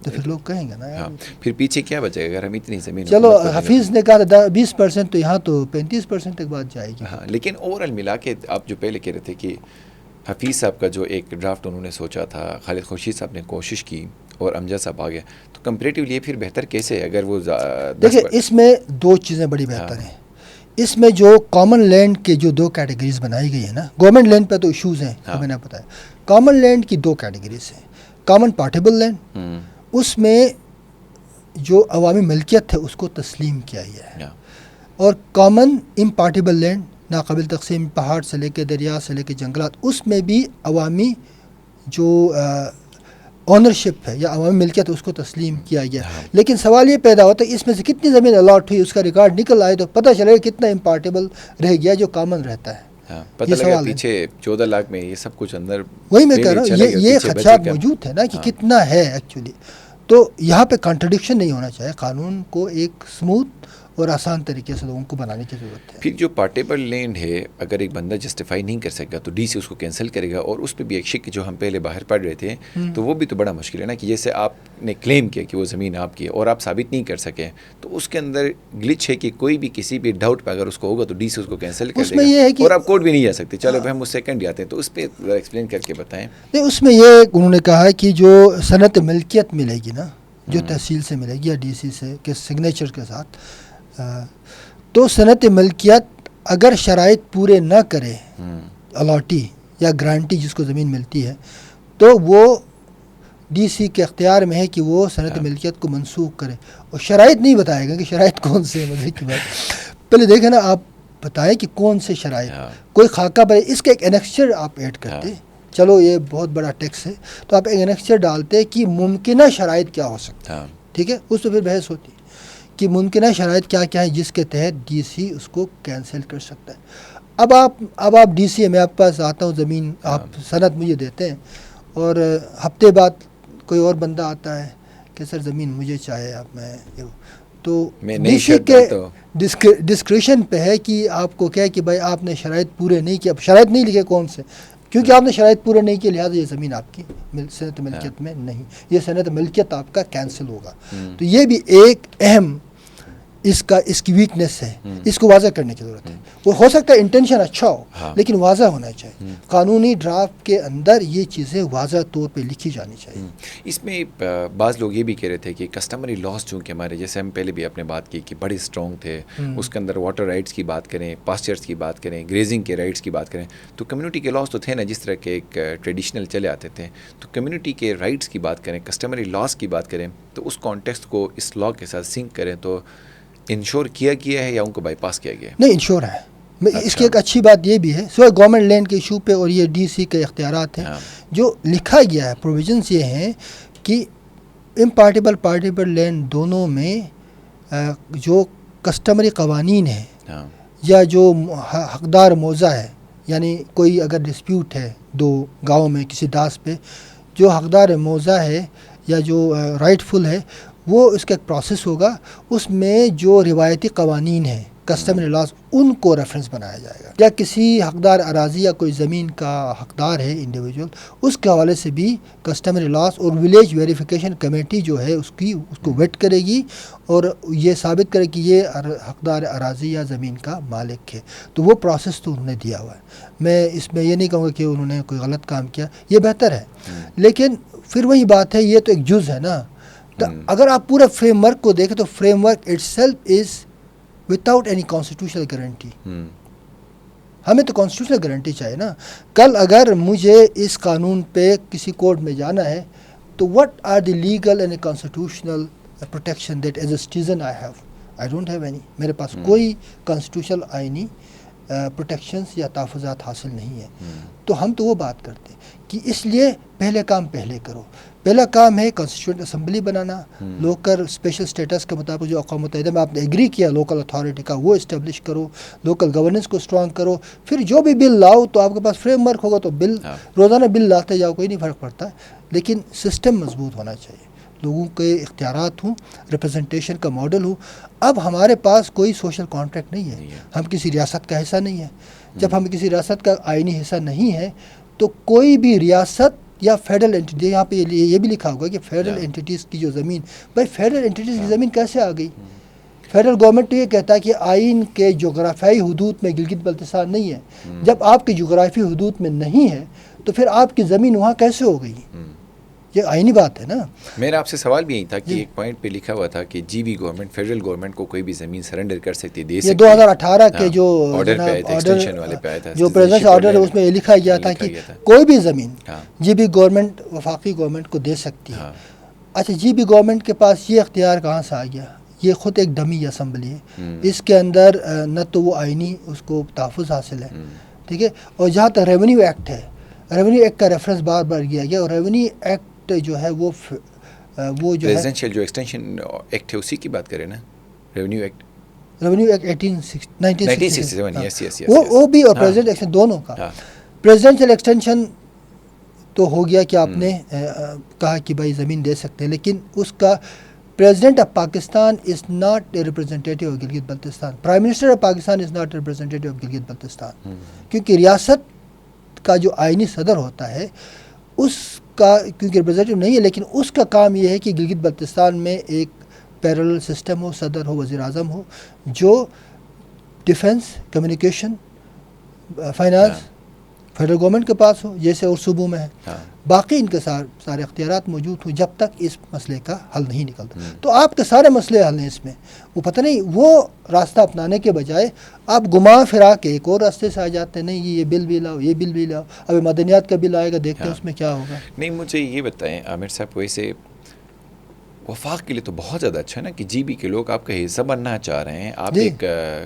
تو پھر لوگ کہیں گے نا یار پھر پیچھے کیا بچے گا اگر ہم اتنی زمین. چلو حفیظ نے کہا تھا 20%، تو یہاں تو 35% تک بات جائے گی. ہاں، لیکن اوور آل ملا کے آپ جو پہلے کہہ رہے تھے کہ حفیظ صاحب کا جو ایک ڈرافٹ انہوں نے سوچا تھا، خالد خورشید صاحب نے کوشش کی اور امجد صاحب آ گیا، تو کمپیریٹیولی یہ پھر بہتر کیسے ہے؟ اگر وہ دیکھیں اس میں دو چیزیں بڑی بہتر ہیں. اس میں جو کامن لینڈ کے جو 2 کیٹیگریز بنائی گئی ہیں نا، گورنمنٹ لینڈ پہ تو ایشوز ہیں، ہمیں نے بتایا. کامن لینڈ کی 2 کیٹیگریز ہیں. کامن پارٹیبل لینڈ، اس میں جو عوامی ملکیت ہے اس کو تسلیم کیا گیا ہے، اور کامن امپارٹیبل لینڈ، ناقابل تقسیم، پہاڑ سے لے کے دریا سے لے کے جنگلات، اس میں بھی عوامی جو اونرشپ ہے یا عوامی ملکیت اس کو تسلیم کیا گیا. لیکن سوال یہ پیدا ہوتا ہے اس میں سے کتنی زمین الاٹ ہوئی، اس کا ریکارڈ نکل آئے تو پتہ چلے گا کتنا امپارٹیبل رہ گیا جو کامن رہتا ہے. پتہ لگا پیچھے 14 لاکھ میں یہ سب کچھ اندر. وہی میں کہہ رہا ہوں، یہ خدشات موجود ہے نا کہ کتنا ہے ایکچولی. تو یہاں پہ کانٹرڈکشن نہیں ہونا چاہیے. قانون کو ایک اسموتھ اور آسان طریقے سے لوگوں کو بنانے کی ضرورت ہے. پھر جو پارٹیبل لینڈ ہے، اگر ایک بندہ جسٹیفائی نہیں کر سکے گا تو ڈی سی اس کو کینسل کرے گا. اور اس پہ بھی ایک شک جو ہم پہلے باہر پڑھ رہے تھے، تو وہ بھی تو بڑا مشکل ہے نا، کہ جیسے آپ نے کلیم کیا کہ وہ زمین آپ کی ہے اور آپ ثابت نہیں کر سکے، تو اس کے اندر گلچ ہے کہ کوئی بھی کسی بھی ڈاؤٹ پہ اگر اس کو ہوگا تو ڈی سی اس کو کینسل کر دے گا اور آپ کورٹ بھی نہیں جا سکتے. چلو ہم اس سیکنڈ جاتے ہیں، تو اس پہ ایکسپلین کر کے بتائیں. نہیں، اس میں یہ انہوں نے کہا ہے کہ جو صنعت ملکیت ملے گی نا، جو تحصیل سے ملے گی یا ڈی سی سے کے سگنیچر کے ساتھ، تو صنعت ملکیت اگر شرائط پورے نہ کرے، الاٹی یا گرانٹی جس کو زمین ملتی ہے، تو وہ ڈی سی کے اختیار میں ہے کہ وہ صنعت ملکیت کو منسوخ کرے. اور شرائط نہیں بتائے گا کہ شرائط کون سے، مزے کی بات. پہلے دیکھیں نا، آپ بتائیں کہ کون سے شرائط. کوئی خاکہ بھائی اس کا ایک انیکسچر آپ ایڈ کرتے، چلو یہ بہت بڑا ٹیکس ہے، تو آپ ایک انیکسچر ڈالتے کہ ممکنہ شرائط کیا ہو سکتا ہے. ٹھیک ہے، اس پہ پھر بحث ہوتی کہ ممکنہ شرائط کیا کیا ہے جس کے تحت ڈی سی اس کو کینسل کر سکتا ہے. اب آپ ڈی سی میں آپ پاس آتا ہوں زمین، آپ صنعت مجھے دیتے ہیں، اور ہفتے بعد کوئی اور بندہ آتا ہے کہ سر زمین مجھے چاہیے، آپ میں تو ڈی سی کے ڈسکریشن پہ ہے کہ آپ کو کیا کہ بھائی آپ نے شرائط پورے نہیں کیا. شرائط نہیں لکھے کون سے، کیونکہ آپ نے شرائط پورے نہیں کیے، لہٰذا یہ زمین آپ کی صنعت ملکیت میں نہیں، یہ صنعت ملکیت آپ کا کینسل ہوگا. تو یہ بھی ایک اہم اس کی ویکنیس ہے، اس کو واضح کرنے کی ضرورت ہے. وہ ہو سکتا ہے انٹینشن اچھا ہو لیکن واضح ہونا چاہیے. قانونی ڈرافٹ کے اندر یہ چیزیں واضح طور پہ لکھی جانی چاہیے. اس میں بعض لوگ یہ بھی کہہ رہے تھے کہ کسٹمری لاس چونکہ ہمارے، جیسے ہم پہلے بھی اپنے بات کی کہ بڑے اسٹرانگ تھے، اس کے اندر واٹر رائٹس کی بات کریں، پاسچرز کی بات کریں، گریزنگ کے رائٹس کی بات کریں، تو کمیونٹی کے لاس تو تھے نا، جس طرح کے ایک ٹریڈیشنل چلے آتے تھے. تو کمیونٹی کے رائٹس کی بات کریں، کسٹمری لاس کی بات کریں، تو اس کانٹیکسٹ کو اس لا کے ساتھ سنک کریں تو انشور کیا گیا ہے یا ان کو بائی پاس کیا گیا ہے؟ نہیں، انشور ہے. اس کی ایک اچھی بات یہ بھی ہے، سوائے گورنمنٹ لینڈ کے ایشو پہ اور یہ ڈی سی کے اختیارات ہیں، جو لکھا گیا ہے پروویژنس یہ ہیں کہ امپارٹیبل پارٹیبل لینڈ دونوں میں جو کسٹمری قوانین ہیں یا جو حقدار موضع ہے، یعنی کوئی اگر ڈسپیوٹ ہے دو گاؤں میں کسی داس پہ، جو حقدار موضع ہے یا جو رائٹ فل ہے، وہ اس کا ایک پروسیس ہوگا. اس میں جو روایتی قوانین ہیں کسٹمری لاز، ان کو ریفرنس بنایا جائے گا. یا کسی حقدار اراضی یا کوئی زمین کا حقدار ہے انڈیویجول، اس کے حوالے سے بھی کسٹمری لاز اور ولیج ویریفیکیشن کمیٹی جو ہے اس کو ویٹ کرے گی اور یہ ثابت کرے کہ یہ حقدار اراضی یا زمین کا مالک ہے. تو وہ پروسیس تو انہوں نے دیا ہوا ہے. میں اس میں یہ نہیں کہوں گا کہ انہوں نے کوئی غلط کام کیا، یہ بہتر ہے. لیکن پھر وہی بات ہے، یہ تو ایک جز ہے نا. اگر آپ پورا فریم ورک کو دیکھیں تو frame work it self is without any constitutional guarantee. ہمیں تو کانسٹیٹیوشنل گارنٹی چاہیے نا. کل اگر مجھے اس قانون پہ کسی کورٹ میں جانا ہے تو what are the legal and constitutional protection that as a citizen I don't have any. میرے پاس کوئی کانسٹیٹیوشنل آئینی پروٹیکشنس یا تحفظات حاصل نہیں ہے. تو ہم تو وہ بات کرتے ہیں کہ اس لیے پہلے کام پہلے کرو. پہلا کام ہے کانسٹیٹیوشنٹ اسمبلی بنانا، لوکل اسپیشل اسٹیٹس کے مطابق جو اقوام متحدہ میں آپ نے ایگری کیا لوکل اتھارٹی کا، وہ اسٹیبلش کرو، لوکل گورننس کو اسٹرانگ کرو. پھر جو بھی بل لاؤ تو آپ کے پاس فریم ورک ہوگا تو بل روزانہ بل لاتے جاؤ، کوئی نہیں فرق پڑتا. لیکن سسٹم مضبوط ہونا چاہیے، لوگوں کے اختیارات ہوں، ریپرزنٹیشن کا ماڈل ہو. اب ہمارے پاس کوئی سوشل کانٹریکٹ نہیں ہے، ہم کسی ریاست کا حصہ نہیں ہے. جب ہم کسی ریاست کا آئینی حصہ نہیں ہے تو کوئی بھی ریاست یا فیڈرل انٹیٹی، یہاں پہ یہ بھی لکھا ہوگا کہ فیڈرل انٹیٹیز کی جو زمین، بھائی فیڈرل انٹیٹیز کی زمین کیسے آ گئی؟ فیڈرل گورنمنٹ تو یہ کہتا ہے کہ آئین کے جغرافیائی حدود میں گلگت بلتستان نہیں ہے. جب آپ کی جغرافی حدود میں نہیں ہے تو پھر آپ کی زمین وہاں کیسے ہو گئی؟ یہ آئینی بات ہے نا. میرا آپ سے سوال بھی یہی تھا کہ ایک پوائنٹ پہ لکھا ہوا تھا کہ G B government, federal government کو کوئی بھی زمین سرنڈر کر سکتی، دے سکتی. یہ 2018 کے جو پریزیڈنشل آرڈر ہے اس میں یہ لکھا گیا تھا کہ کوئی بھی زمین جی بی گورنمنٹ وفاقی گورنمنٹ کو دے سکتی ہے. اچھا، جی بی گورنمنٹ کے پاس یہ اختیار کہاں سے آ گیا؟ یہ خود ایک ڈمی اسمبلی ہے. اس کے اندر نہ تو وہ آئینی اس کو تحفظ حاصل ہے، ٹھیک ہے. اور جہاں تک ریونیو ایکٹ ہے، ریونیو ایکٹ کا ریفرنس بار بار کیا گیا، اور ریونیو ایکٹ جو ہے وہ جو پریزیڈنشل جو ایکسٹینشن ایکٹ ہے اسی کی بات کریں نا. ریونیو ایکٹ 1967 وہ بھی، اور پریزیڈنٹ ایکسٹینشن دونوں کا. پریزیڈنشل ایکسٹینشن تو ہو گیا کہ آپ نے کہا کہ بھائی زمین دے سکتے ہیں، لیکن اس کا president of Pakistan is not a representative of Gilgit Baltistan. Prime minister of Pakistan is not representative of Gilgit Baltistan. کیونکہ ریاست کا جو آئینی صدر ہوتا ہے اس کا، کیونکہ ریپرزینٹیو نہیں ہے، لیکن اس کا کام یہ ہے کہ گلگت بلتستان میں ایک پیرلل سسٹم ہو، صدر ہو، وزیر اعظم ہو، جو defence, communication, finance federal government کے پاس ہو، جیسے اور صوبوں میں ہے. باقی ان کے سارے اختیارات موجود ہوں جب تک اس مسئلے کا حل نہیں نکلتا. تو آپ کے سارے مسئلے حل ہیں اس میں. وہ پتہ نہیں، وہ راستہ اپنانے کے بجائے آپ گھما پھرا کے ایک اور راستے سے آ جاتے ہیں. نہیں یہ بل بھی لاؤ، یہ بل بھی لاؤ. ابھی مدنیات کا بل آئے گا، دیکھتے ہیں اس میں کیا ہوگا. نہیں، مجھے یہ بتائیں عامر صاحب، ویسے وفاق کے لیے تو بہت زیادہ اچھا ہے نا کہ جی بی کے لوگ آپ کا حصہ بننا چاہ رہے ہیں. آپ ایک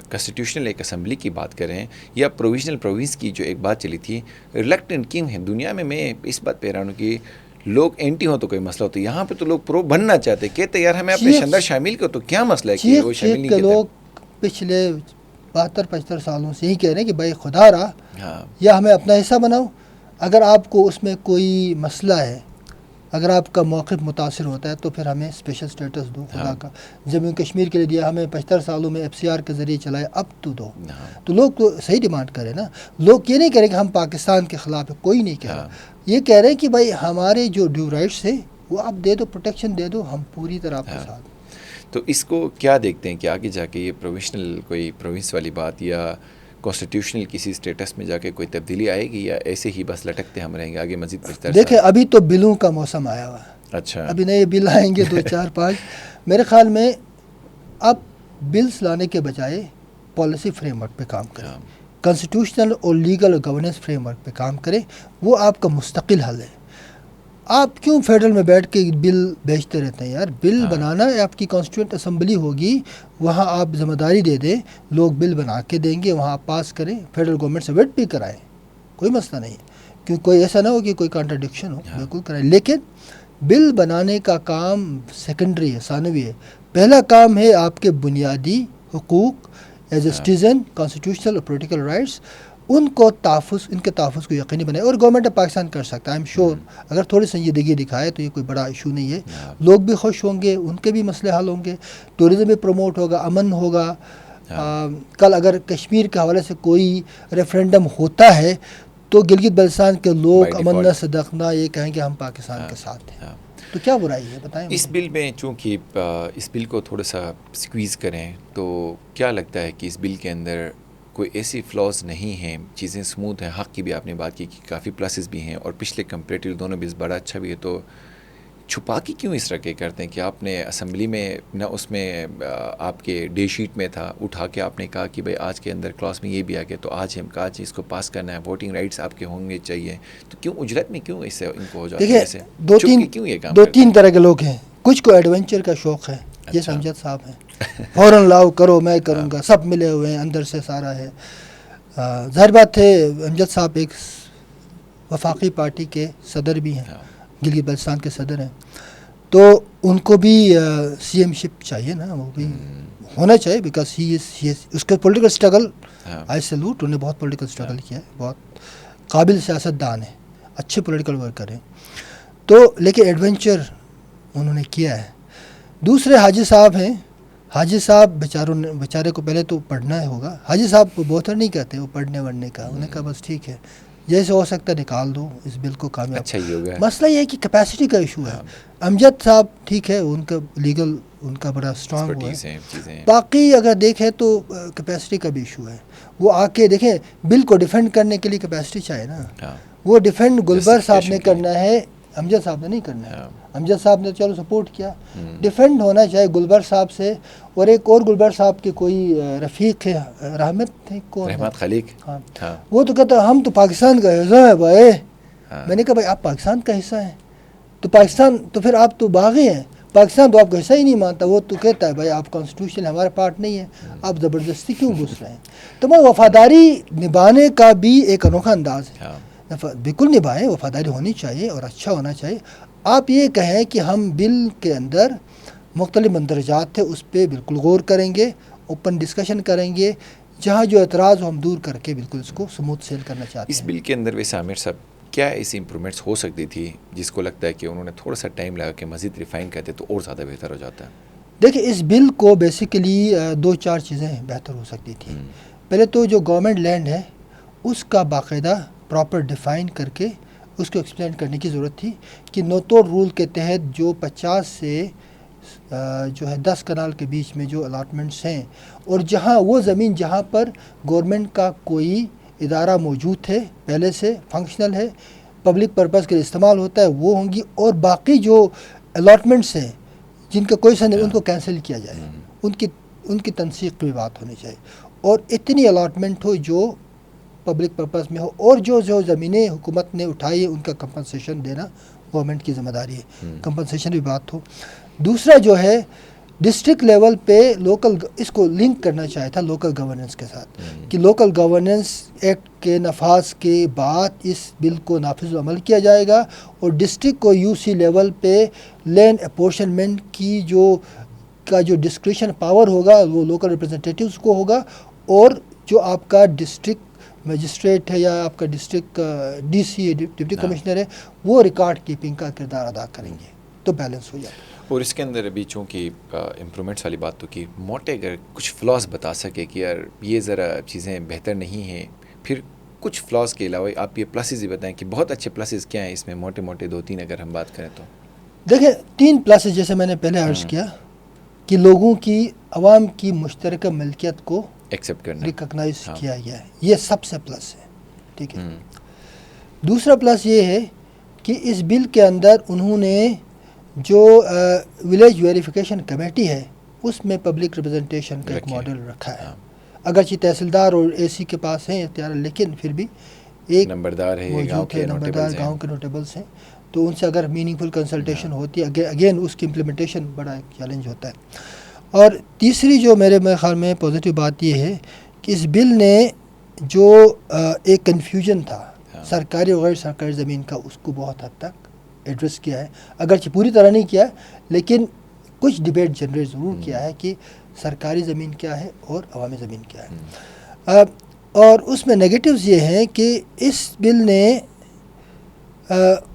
کنسٹیٹیوشنل ایک اسمبلی کی بات کر رہے ہیں، یا پروویژنل پروونس کی جو ایک بات چلی تھی. ریلیکٹنٹ کیوں ہے دنیا میں؟ میں اس بات پہ رہا ہوں کہ لوگ اینٹی ہوں تو کوئی مسئلہ ہوتا ہے، یہاں پہ تو لوگ پرو بننا چاہتے، کہتے یار ہمیں اپنے اندر شامل کرو، تو کیا مسئلہ ہے کہ وہ شامل نہیں کرتے؟ لوگ پچھلے 72-75 سالوں سے یہی کہہ رہے ہیں کہ بھائی خدا رہا یا ہمیں اپنا حصہ بناؤ. اگر آپ کو اس میں کوئی مسئلہ ہے، اگر آپ کا موقف متاثر ہوتا ہے تو پھر ہمیں اسپیشل اسٹیٹس دو خدا کا. جموں کشمیر کے لیے دیا, ہمیں 75 سالوں میں FCR کے ذریعے چلائے, اب تو دو. تو لوگ تو صحیح ڈیمانڈ کریں نا. لوگ یہ نہیں کہہ رہے کہ ہم پاکستان کے خلاف ہے, کوئی نہیں کہہ رہا. یہ کہہ رہے ہیں کہ بھائی ہمارے جو ڈیو رائٹس ہیں وہ آپ دے دو, پروٹیکشن دے دو, ہم پوری طرح آپ کے ساتھ. تو اس کو کیا دیکھتے ہیں کہ آگے جا کے یہ پروویشنل کوئی پروونس والی بات یا کانسٹیٹیوشنل کسی اسٹیٹس میں جا کے کوئی تبدیلی آئے گی, یا ایسے ہی بس لٹکتے ہم رہیں گے آگے مزید بہتر؟ دیکھیں ابھی تو بلوں کا موسم آیا ہوا ہے. اچھا, ابھی نئے بل آئیں گے 2-4-5. میرے خیال میں اب بلز لانے کے بجائے پالیسی فریم ورک پہ کام کریں, کانسٹیٹیوشنل اور لیگل گورننس فریم ورک پہ کام کریں. وہ آپ کا مستقل حل ہے. آپ کیوں فیڈرل میں بیٹھ کے بل بیچتے رہتے ہیں یار؟ بل بنانا ہے, آپ کی کانسٹیٹیوئنٹ اسمبلی ہوگی, وہاں آپ ذمہ داری دے دیں, لوگ بل بنا کے دیں گے, وہاں آپ پاس کریں, فیڈرل گورنمنٹ سے ویٹ بھی کرائیں, کوئی مسئلہ نہیں ہے. کیونکہ کوئی ایسا نہ ہو کہ کوئی کانٹرڈکشن ہو, بالکل کرائیں. لیکن بل بنانے کا کام سیکنڈری ہے, ثانوی ہے. پہلا کام ہے آپ کے بنیادی حقوق ایز اے سٹیزن, کانسٹیٹیوشنل اور پولیٹیکل رائٹس, ان کو تحفظ, ان کے تحفظ کو یقینی بنائے. اور گورنمنٹ آف پاکستان کر سکتا ہے, آئی ایم شیور. اگر تھوڑی سنجیدگی دکھائے تو یہ کوئی بڑا ایشو نہیں ہے. لوگ بھی خوش ہوں گے, ان کے بھی مسئلے حل ہوں گے, ٹورزم بھی پروموٹ ہوگا, امن ہوگا. کل اگر کشمیر کے حوالے سے کوئی ریفرینڈم ہوتا ہے تو گلگت بلتستان کے لوگ امن صدقنا یہ کہیں گے ہم پاکستان کے ساتھ ہیں. تو کیا برائی ہے بتائیں؟ اس بل میں چونکہ اس بل کو تھوڑا سا سکویز کریں تو کیا لگتا ہے کہ اس بل کے اندر کوئی ایسی فلاز نہیں ہیں, چیزیں سموتھ ہیں؟ حق کی بھی آپ نے بات کی کہ کافی پلسز بھی ہیں اور پچھلے کمپیریٹیو دونوں بلز بڑا اچھا بھی ہے. تو چھپا کے کیوں اس طرح کے کرتے ہیں کہ آپ نے اسمبلی میں نہ اس میں آپ کے ڈے شیٹ میں تھا, اٹھا کے آپ نے کہا کہ بھائی آج کے اندر کلاس میں یہ بھی آ گیا تو آج ہم کہا اس کو پاس کرنا ہے, ووٹنگ رائٹس آپ کے ہوں گے چاہیے, تو کیوں اجرت میں کیوں اس سے ان کو ہو جاتا ہے؟ ایسے دو تین طرح کے لوگ ہیں. کچھ کو ایڈونچر کا شوق ہے, یہ امجد صاحب ہیں, فوراً لاؤ کرو میں کروں گا, سب ملے ہوئے ہیں, اندر سے سارا ہے. ظاہر بات ہے امجد صاحب ایک وفاقی پارٹی کے صدر بھی ہیں, گلگت بلتستان کے صدر ہیں, تو ان کو بھی سی ایم شپ چاہیے نا, وہ بھی ہونا چاہیے, بیکاز ہی از اس کا پولیٹیکل اسٹرگل آئی سیلوٹ. انہوں نے بہت پولیٹیکل اسٹرگل کیا ہے, بہت قابل سیاست دان ہے, اچھے پولیٹیکل ورکر ہیں. تو لیکن ایڈونچر انہوں نے کیا ہے. دوسرے حاجی صاحب ہیں, حاجی صاحب بیچارے کو پہلے تو پڑھنا ہوگا. حاجی صاحب کو بہتر نہیں کہتے وہ پڑھنے وڑھنے کا, انہوں نے کہا بس ٹھیک ہے جیسے ہو سکتا ہے نکال دو اس بل کو کامیاب. اچھا ہی ہوگا. مسئلہ یہ ہے کہ کیپیسٹی کا ایشو ہے. امجد صاحب ٹھیک ہے, ان کا لیگل ان کا بڑا اسٹرانگ ہے, باقی اگر دیکھیں تو کیپیسٹی کا بھی ایشو ہے. وہ آ کے دیکھیں بل کو ڈیفینڈ کرنے کے لیے کیپیسٹی چاہیے نا. وہ ڈیفینڈ گلبر صاحب نے کرنا ہے, امجد صاحب نے نہیں کرنا ہے. امجد صاحب نے چلو سپورٹ کیا, ڈیفینڈ ہونا چاہیے گلبر صاحب سے. اور ایک اور گلبر صاحب کے کوئی رفیق ہے, رحمت خلیق, ہاں, وہ تو کہتا ہم تو پاکستان کا حصہ ہے بھائی. میں نے کہا بھائی آپ پاکستان کا حصہ ہیں تو پاکستان تو پھر آپ تو باغی ہیں, پاکستان تو آپ کا حصہ ہی نہیں مانتا. وہ تو کہتا ہے بھائی آپ کانسٹیٹیوشن ہمارا پارٹ نہیں ہے, آپ زبردستی کیوں گھس رہے ہیں. تو وہ وفاداری نبھانے کا بھی ایک انوکھا انداز ہے. بالکل نبھائیں, وفاداری ہونی چاہیے اور اچھا ہونا چاہیے. آپ یہ کہیں کہ ہم بل کے اندر مختلف مندرجات تھے اس پہ بالکل غور کریں گے, اوپن ڈسکشن کریں گے, جہاں جو اعتراض ہو ہم دور کر کے بالکل اس کو سموتھ سیل کرنا چاہتے ہیں. اس بل کے اندر ویسے عامر صاحب کیا ایسی امپرومنٹس ہو سکتی تھی جس کو لگتا ہے کہ انہوں نے تھوڑا سا ٹائم لگا کے مزید ریفائن کرتے تو اور زیادہ بہتر ہو جاتا ہے؟ دیکھیں اس بل کو بیسیکلی 2-4 چیزیں بہتر ہو سکتی تھیں. پہلے تو جو گورنمنٹ لینڈ ہے اس کا باقاعدہ پراپر ڈیفائن کر کے اس کو ایکسپلین کرنے کی ضرورت تھی کہ نوتور رول کے تحت جو 50 سے جو ہے 10 کنال کے بیچ میں جو الاٹمنٹس ہیں, اور جہاں وہ زمین جہاں پر گورنمنٹ کا کوئی ادارہ موجود ہے, پہلے سے فنکشنل ہے, پبلک پرپز کے لیے استعمال ہوتا ہے, وہ ہوں گی. اور باقی جو الاٹمنٹس ہیں جن کا کوئی سن ان کو کینسل کیا جائے, ان کی تنسیق کی بات ہونی چاہیے. اور اتنی الاٹمنٹ ہو جو پبلک پرپز میں ہو, اور جو زمینیں حکومت نے اٹھائی ان کا کمپنسیشن دینا گورنمنٹ کی ذمہ داری ہے, کمپنسیشن بھی بات ہو. دوسرا جو ہے ڈسٹرکٹ لیول پہ لوکل, اس کو لنک کرنا چاہیا تھا لوکل گورننس کے ساتھ, کہ لوکل گورننس ایکٹ کے نفاذ کے بعد اس بل کو نافذ عمل کیا جائے گا, اور ڈسٹرکٹ کو یو سی لیول پہ لینڈ اپورشنمنٹ کی جو ڈسکریشن پاور ہوگا وہ لوکل ریپرزنٹیٹیوز کو ہوگا, اور جو آپ کا ڈسٹرکٹ مجسٹریٹ ہے یا آپ کا ڈسٹرکٹ ڈی سی ہے, ڈپٹی کمشنر ہے, وہ ریکارڈ کیپنگ کا کردار ادا کریں گے تو بیلنس ہو جائے. اور اس کے اندر ابھی چونکہ امپرومنٹس والی بات تو کی, موٹے اگر کچھ فلاس بتا سکے کہ یار یہ ذرا چیزیں بہتر نہیں ہیں, پھر کچھ فلاس کے علاوہ آپ یہ پلسز ہی بتائیں کہ بہت اچھے پلسز کیا ہیں اس میں, موٹے موٹے 2-3 اگر ہم بات کریں تو. دیکھیں 3 پلسز جیسے میں نے پہلے عرض کیا کہ لوگوں کی, عوام کی مشترکہ ملکیت کو ایکسیپٹ کرنا, ریکگنائز کیا گیا ہے, یہ سب سے پلس ہے. ٹھیک ہے. دوسرا پلس یہ ہے کہ اس بل کے اندر انہوں نے جو ولیج ویریفیکیشن کمیٹی ہے اس میں پبلک ریپرزنٹیشن کا ایک ماڈل رکھا ہے. اگرچہ تحصیلدار اور اے سی کے پاس ہیں اختیار, لیکن پھر بھی ایک نمبردار ہے, نمبردار گاؤں کے نوٹیبلز ہیں, تو ان سے اگر میننگ فل کنسلٹیشن ہوتی ہے, اگین اس کی امپلیمنٹیشن بڑا ایک چیلنج ہوتا ہے. اور تیسری جو میرے خیال میں پازیٹیو بات یہ ہے کہ اس بل نے جو ایک کنفیوژن تھا سرکاری اور غیر سرکاری زمین کا, اس کو بہت حد تک ایڈریس کیا ہے. اگرچہ پوری طرح نہیں کیا لیکن کچھ ڈبیٹ جنریٹ ضرور کیا ہے کہ سرکاری زمین کیا ہے اور عوامی زمین کیا ہے. اور اس میں نگیٹیوز یہ ہیں کہ اس بل نے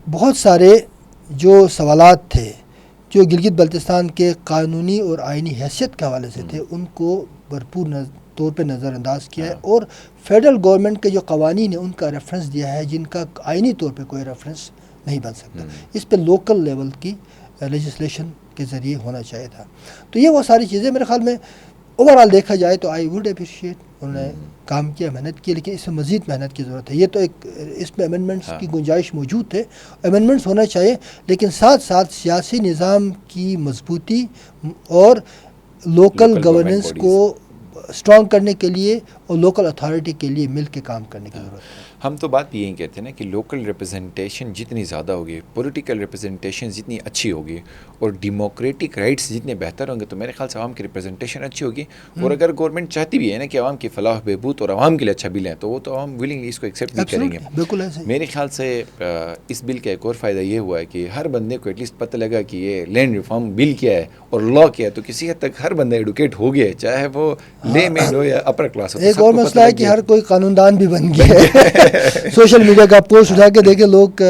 بہت سارے جو سوالات تھے جو گلگت بلتستان کے قانونی اور آئینی حیثیت کے حوالے سے تھے, ان کو بھرپور طور پہ نظر انداز کیا ہے, اور فیڈرل گورنمنٹ کے جو قوانین ہیں ان کا ریفرنس دیا ہے جن کا آئینی طور پہ کوئی ریفرنس نہیں بن سکتا. اس پہ لوکل لیول کی لیجسلیشن کے ذریعے ہونا چاہیے تھا. تو یہ وہ ساری چیزیں میرے خیال میں اوور آل دیکھا جائے تو آئی ووڈ اپریشیٹ, انہوں نے کام کیا, محنت کی, لیکن اس میں مزید محنت کی ضرورت ہے. یہ تو ایک اس میں امینڈمنٹس کی گنجائش موجود ہے, امینڈمنٹس ہونا چاہیے, لیکن ساتھ ساتھ سیاسی نظام کی مضبوطی اور لوکل گورننس کو اسٹرانگ کرنے کے لیے اور لوکل اتھارٹی کے لیے مل کے کام کرنے کی ضرورت ہے. ہم تو بات بھی یہی کہتے ہیں نا کہ لوکل ریپرزنٹیشن جتنی زیادہ ہوگی, پولیٹیکل ریپرزنٹیشن جتنی اچھی ہوگی اور ڈیموکریٹک رائٹس جتنے بہتر ہوں گے, تو میرے خیال سے عوام کی ریپرزنٹیشن اچھی ہوگی. اور اگر گورنمنٹ چاہتی بھی ہے نا کہ عوام کی فلاح بہبود اور عوام کے لیے اچھا بل ہے, تو وہ تو عوام ولنگلی اس کو ایکسیپٹ بھی کریں گے. بالکل ایسے. میرے خیال سے اس بل کا ایک اور فائدہ یہ ہوا ہے کہ ہر بندے کو ایٹ لیسٹ پتہ لگا کہ یہ لینڈ ریفارم بل کیا ہے اور لا کیا ہے, تو کسی حد تک ہر بندہ ایڈوکیٹ ہو گیا ہے, چاہے وہ لے مین ہو یا اپر کلاس ہو. ایک اور مسئلہ ہے کہ ہر کوئی قانون دان بھی بن گیا ہے. سوشل میڈیا کا پوسٹ اٹھا کے دیکھے لوگ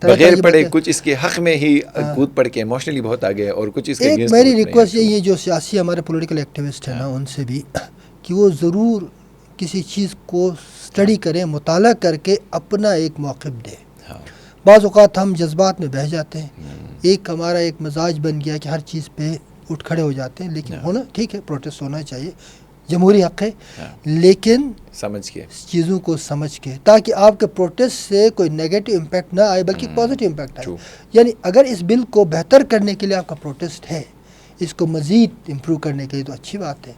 بغیر پڑھے کچھ اس کے حق میں ہی کود پڑھ کے ایموشنلی بہت آگے, اور کچھ اس کے ایک میری ریکویسٹ یہ جو سیاسی ہمارے پولیٹیکل ایکٹیوسٹ ہیں نا, ان سے بھی کہ وہ ضرور کسی چیز کو اسٹڈی کریں, مطالعہ کر کے اپنا ایک موقف دیں. بعض اوقات ہم جذبات میں بہہ جاتے ہیں, ایک ہمارا ایک مزاج بن گیا کہ ہر چیز پہ اٹھ کھڑے ہو جاتے ہیں, لیکن ہونا ٹھیک ہے, پروٹیسٹ ہونا چاہیے, جمہوری حق ہے, لیکن سمجھ کے چیزوں کو سمجھ کے, تاکہ آپ کے پروٹیسٹ سے کوئی نیگیٹو امپیکٹ نہ آئے بلکہ پازیٹیو امپیکٹ آئے. یعنی اگر اس بل کو بہتر کرنے کے لیے آپ کا پروٹیسٹ ہے, اس کو مزید امپروو کرنے کے لیے, تو اچھی بات ہے.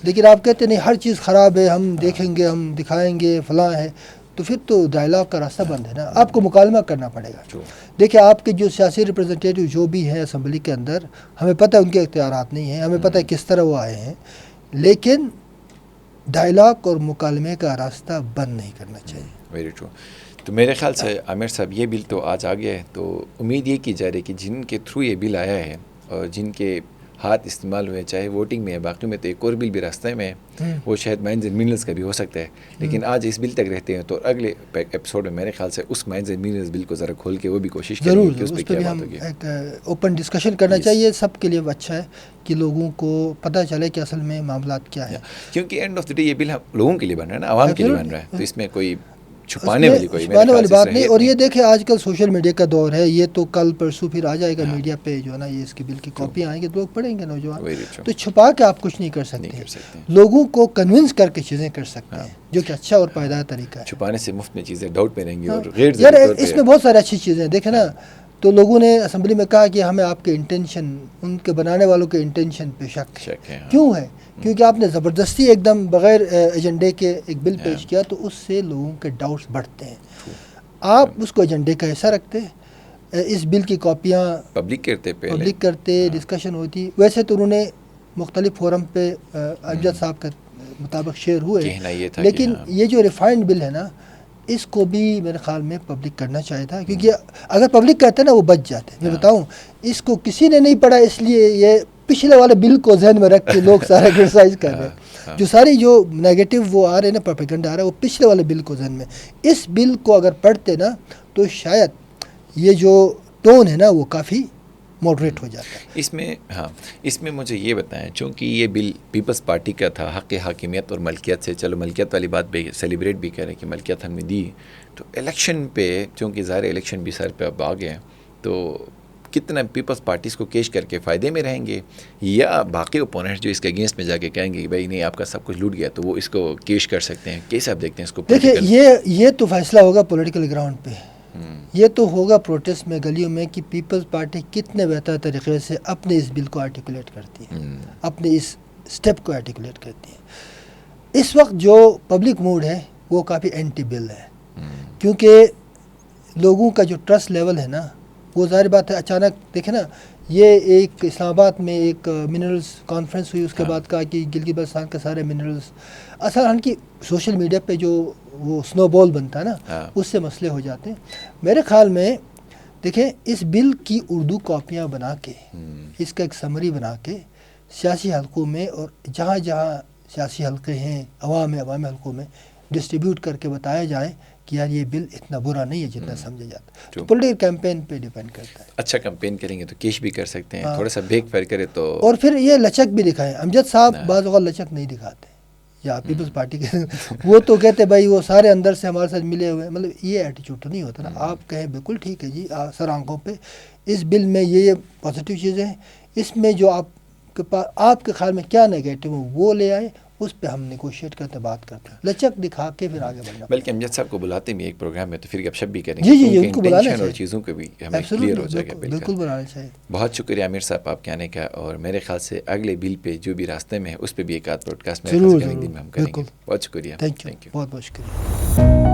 لیکن آپ کہتے نہیں ہر چیز خراب ہے, ہم دیکھیں گے, ہم دکھائیں گے, فلاں ہے, تو پھر تو ڈائلاگ کا راستہ بند ہے نا. آپ کو مکالمہ کرنا پڑے گا. دیکھیں آپ کے جو سیاسی ریپرزنٹیٹیو جو بھی ہیں اسمبلی کے اندر, ہمیں پتہ ہے ان کے اختیارات نہیں ہیں, ہمیں پتہ ہے کس طرح وہ آئے ہیں, لیکن ڈائلاگ اور مکالمے کا راستہ بند نہیں کرنا چاہیے. Very true. تو میرے خیال سے عامر صاحب یہ بل تو آج آ گیا ہے, تو امید یہ کی جا رہی ہے کہ جن کے تھرو یہ بل آیا ہے اور جن کے ہاتھ استعمال ہوئے, چاہے ووٹنگ میں ہے, باقی میں تو ایک اور بل بھی راستے میں ہے, وہ شاید مائنز اینڈ منرلز کا بھی ہو سکتا ہے, لیکن آج اس بل تک رہتے ہیں, تو اگلے ایپیسوڈ میں میرے خیال سے اس مائنز اینڈ منرلز بل کو ذرا کھول کے وہ بھی کوشش کریں گے کہ اس پہ کیا بات ہوگی. ایک اوپن ڈسکشن کرنا چاہیے, سب کے لیے اچھا ہے کہ لوگوں کو پتہ چلے کہ اصل میں معاملات کیا ہیں, کیونکہ اینڈ آف دی ڈے یہ بل لوگوں کے لیے بن رہا ہے نا, عوام کے لیے بن رہا ہے, تو اس میں کوئی چھپانے والی بات نہیں. اور یہ دیکھیں آج کل سوشل میڈیا کا دور ہے, یہ تو کل پرسوں پھر آ جائے گا میڈیا پہ جو ہے نا, یہ اس کی بل کی کاپیاں آئیں گے, لوگ پڑھیں گے نوجوان, تو چھپا کے آپ کچھ نہیں کر سکتے. لوگوں کو کنونس کر کے چیزیں کر سکتے ہیں, جو کہ اچھا اور پائیدار طریقہ ہے. چھپانے سے مفت میں چیزیں ڈاؤٹ میں رہیں گی, اور غیر اس میں بہت ساری اچھی چیزیں ہیں. دیکھیں نا, تو لوگوں نے اسمبلی میں کہا کہ ہمیں آپ کے انٹینشن, ان کے بنانے والوں کے انٹینشن پہ شک ہے. کیوں ہے؟ کیونکہ آپ نے زبردستی ایک دم بغیر ایجنڈے کے ایک بل پیش کیا, تو اس سے لوگوں کے ڈاؤٹس بڑھتے ہیں. آپ اس کو ایجنڈے کا حصہ رکھتے, اس بل کی کاپیاں پبلک کرتے, ڈسکشن ہوتی. ویسے تو انہوں نے مختلف فورم پہ امجد صاحب کے مطابق شیئر ہوئے, لیکن یہ جو ریفائنڈ بل ہے نا, اس کو بھی میرے خیال میں پبلک کرنا چاہیے تھا, کیونکہ اگر پبلک کہتے نا وہ بچ جاتے. میں بتاؤں, اس کو کسی نے نہیں پڑھا, اس لیے یہ پچھلے والے بل کو ذہن میں رکھ کے لوگ سارا کرٹیسائز کر رہے ہیں. جو ساری جو نیگیٹو وہ آ رہے ہیں نا پروپیگنڈا آ رہا ہے وہ پچھلے والے بل کو ذہن میں. اس بل کو اگر پڑھتے نا تو شاید یہ جو ٹون ہے نا وہ کافی ماڈریٹ ہو جاتا ہے. اس میں مجھے یہ بتائیں، چونکہ یہ بل پیپلز پارٹی کا تھا، حق حاکمیت اور ملکیت سے، چلو ملکیت والی بات بھی سیلیبریٹ بھی کریں کہ ملکیت ہم نے دی، تو الیکشن پہ چونکہ ظاہر الیکشن بھی سر پہ اب آ گئے ہیں، تو کتنا پیپلز پارٹیز کو کیش کر کے فائدے میں رہیں گے، یا باقی اوپوننٹس جو اس کے اگینسٹ میں جا کے کہیں گے کہ بھائی نہیں آپ کا سب کچھ لوٹ گیا تو وہ اس کو کیش کر سکتے ہیں؟ کیسے آپ دیکھتے ہیں اس کو؟ دیکھیں یہ تو فیصلہ ہوگا پولیٹیکل گراؤنڈ پہ. یہ تو ہوگا پروٹیسٹ میں، گلیوں میں، کہ پیپلز پارٹی کتنے بہتر طریقے سے اپنے اس بل کو آرٹیکولیٹ کرتی ہے، اپنے اس سٹیپ کو آرٹیکولیٹ کرتی ہے. اس وقت جو پبلک موڈ ہے وہ کافی اینٹی بل ہے، کیونکہ لوگوں کا جو ٹرسٹ لیول ہے نا وہ ظاہر بات ہے اچانک دیکھیں نا، یہ ایک اسلام آباد میں ایک منرلز کانفرنس ہوئی، اس کے بعد کہا کہ گلگت بلتستان کے سارے منرلز، اصل کی سوشل میڈیا پہ جو وہ سنو بال بنتا ہے نا اس سے مسئلے ہو جاتے ہیں. میرے خیال میں دیکھیں اس بل کی اردو کاپیاں بنا کے، اس کا ایک سمری بنا کے سیاسی حلقوں میں اور جہاں جہاں سیاسی حلقے ہیں عوامی حلقوں میں ڈسٹریبیوٹ کر کے بتایا جائے کہ یار یہ بل اتنا برا نہیں ہے جتنا سمجھا جاتا ہے. تو پولیٹیکل کیمپین پہ ڈیپینڈ کرتا ہے. اچھا کیمپین کریں گے تو کیش بھی کر سکتے ہیں، تھوڑا سا بھیک فیر کرے تو، اور پھر یہ لچک بھی دکھائیں. امجد صاحب بعض اوقات لچک نہیں دکھاتے، یا پیپلز پارٹی کے وہ تو کہتے بھائی وہ سارے اندر سے ہمارے ساتھ ملے ہوئے، مطلب یہ ایٹیچیوڈ تو نہیں ہوتا نا. آپ کہیں بالکل ٹھیک ہے جی سر آنکھوں پہ اس بل میں یہ پازیٹیو چیزیں ہیں، اس میں جو آپ کے پاس آپ کے خیال میں کیا نیگیٹو ہو وہ لے آئے، اس پہ ہم نیگوشیٹ کرتے بات کرتے ہیں، لچک دکھا کے پھر آگے بڑھنا. بلکہ امجد صاحب کو بلاتے بھی ایک پروگرام میں تو پھر گپ شپ بھی کریں گے. جی ان کو بلانا چاہیے، اور چیزوں کو بھی ہمیں کلیئر ہو جائے گا. بالکل بلانا چاہیے. بہت شکریہ امیر صاحب آپ کے آنے کا، اور میرے خیال سے اگلے بل پہ جو بھی راستے میں ہے اس پہ بھی ایک آدھ پوڈکاسٹ میں ہم کریں گے. بہت شکریہ. Thank you. بہت بہت شکریہ.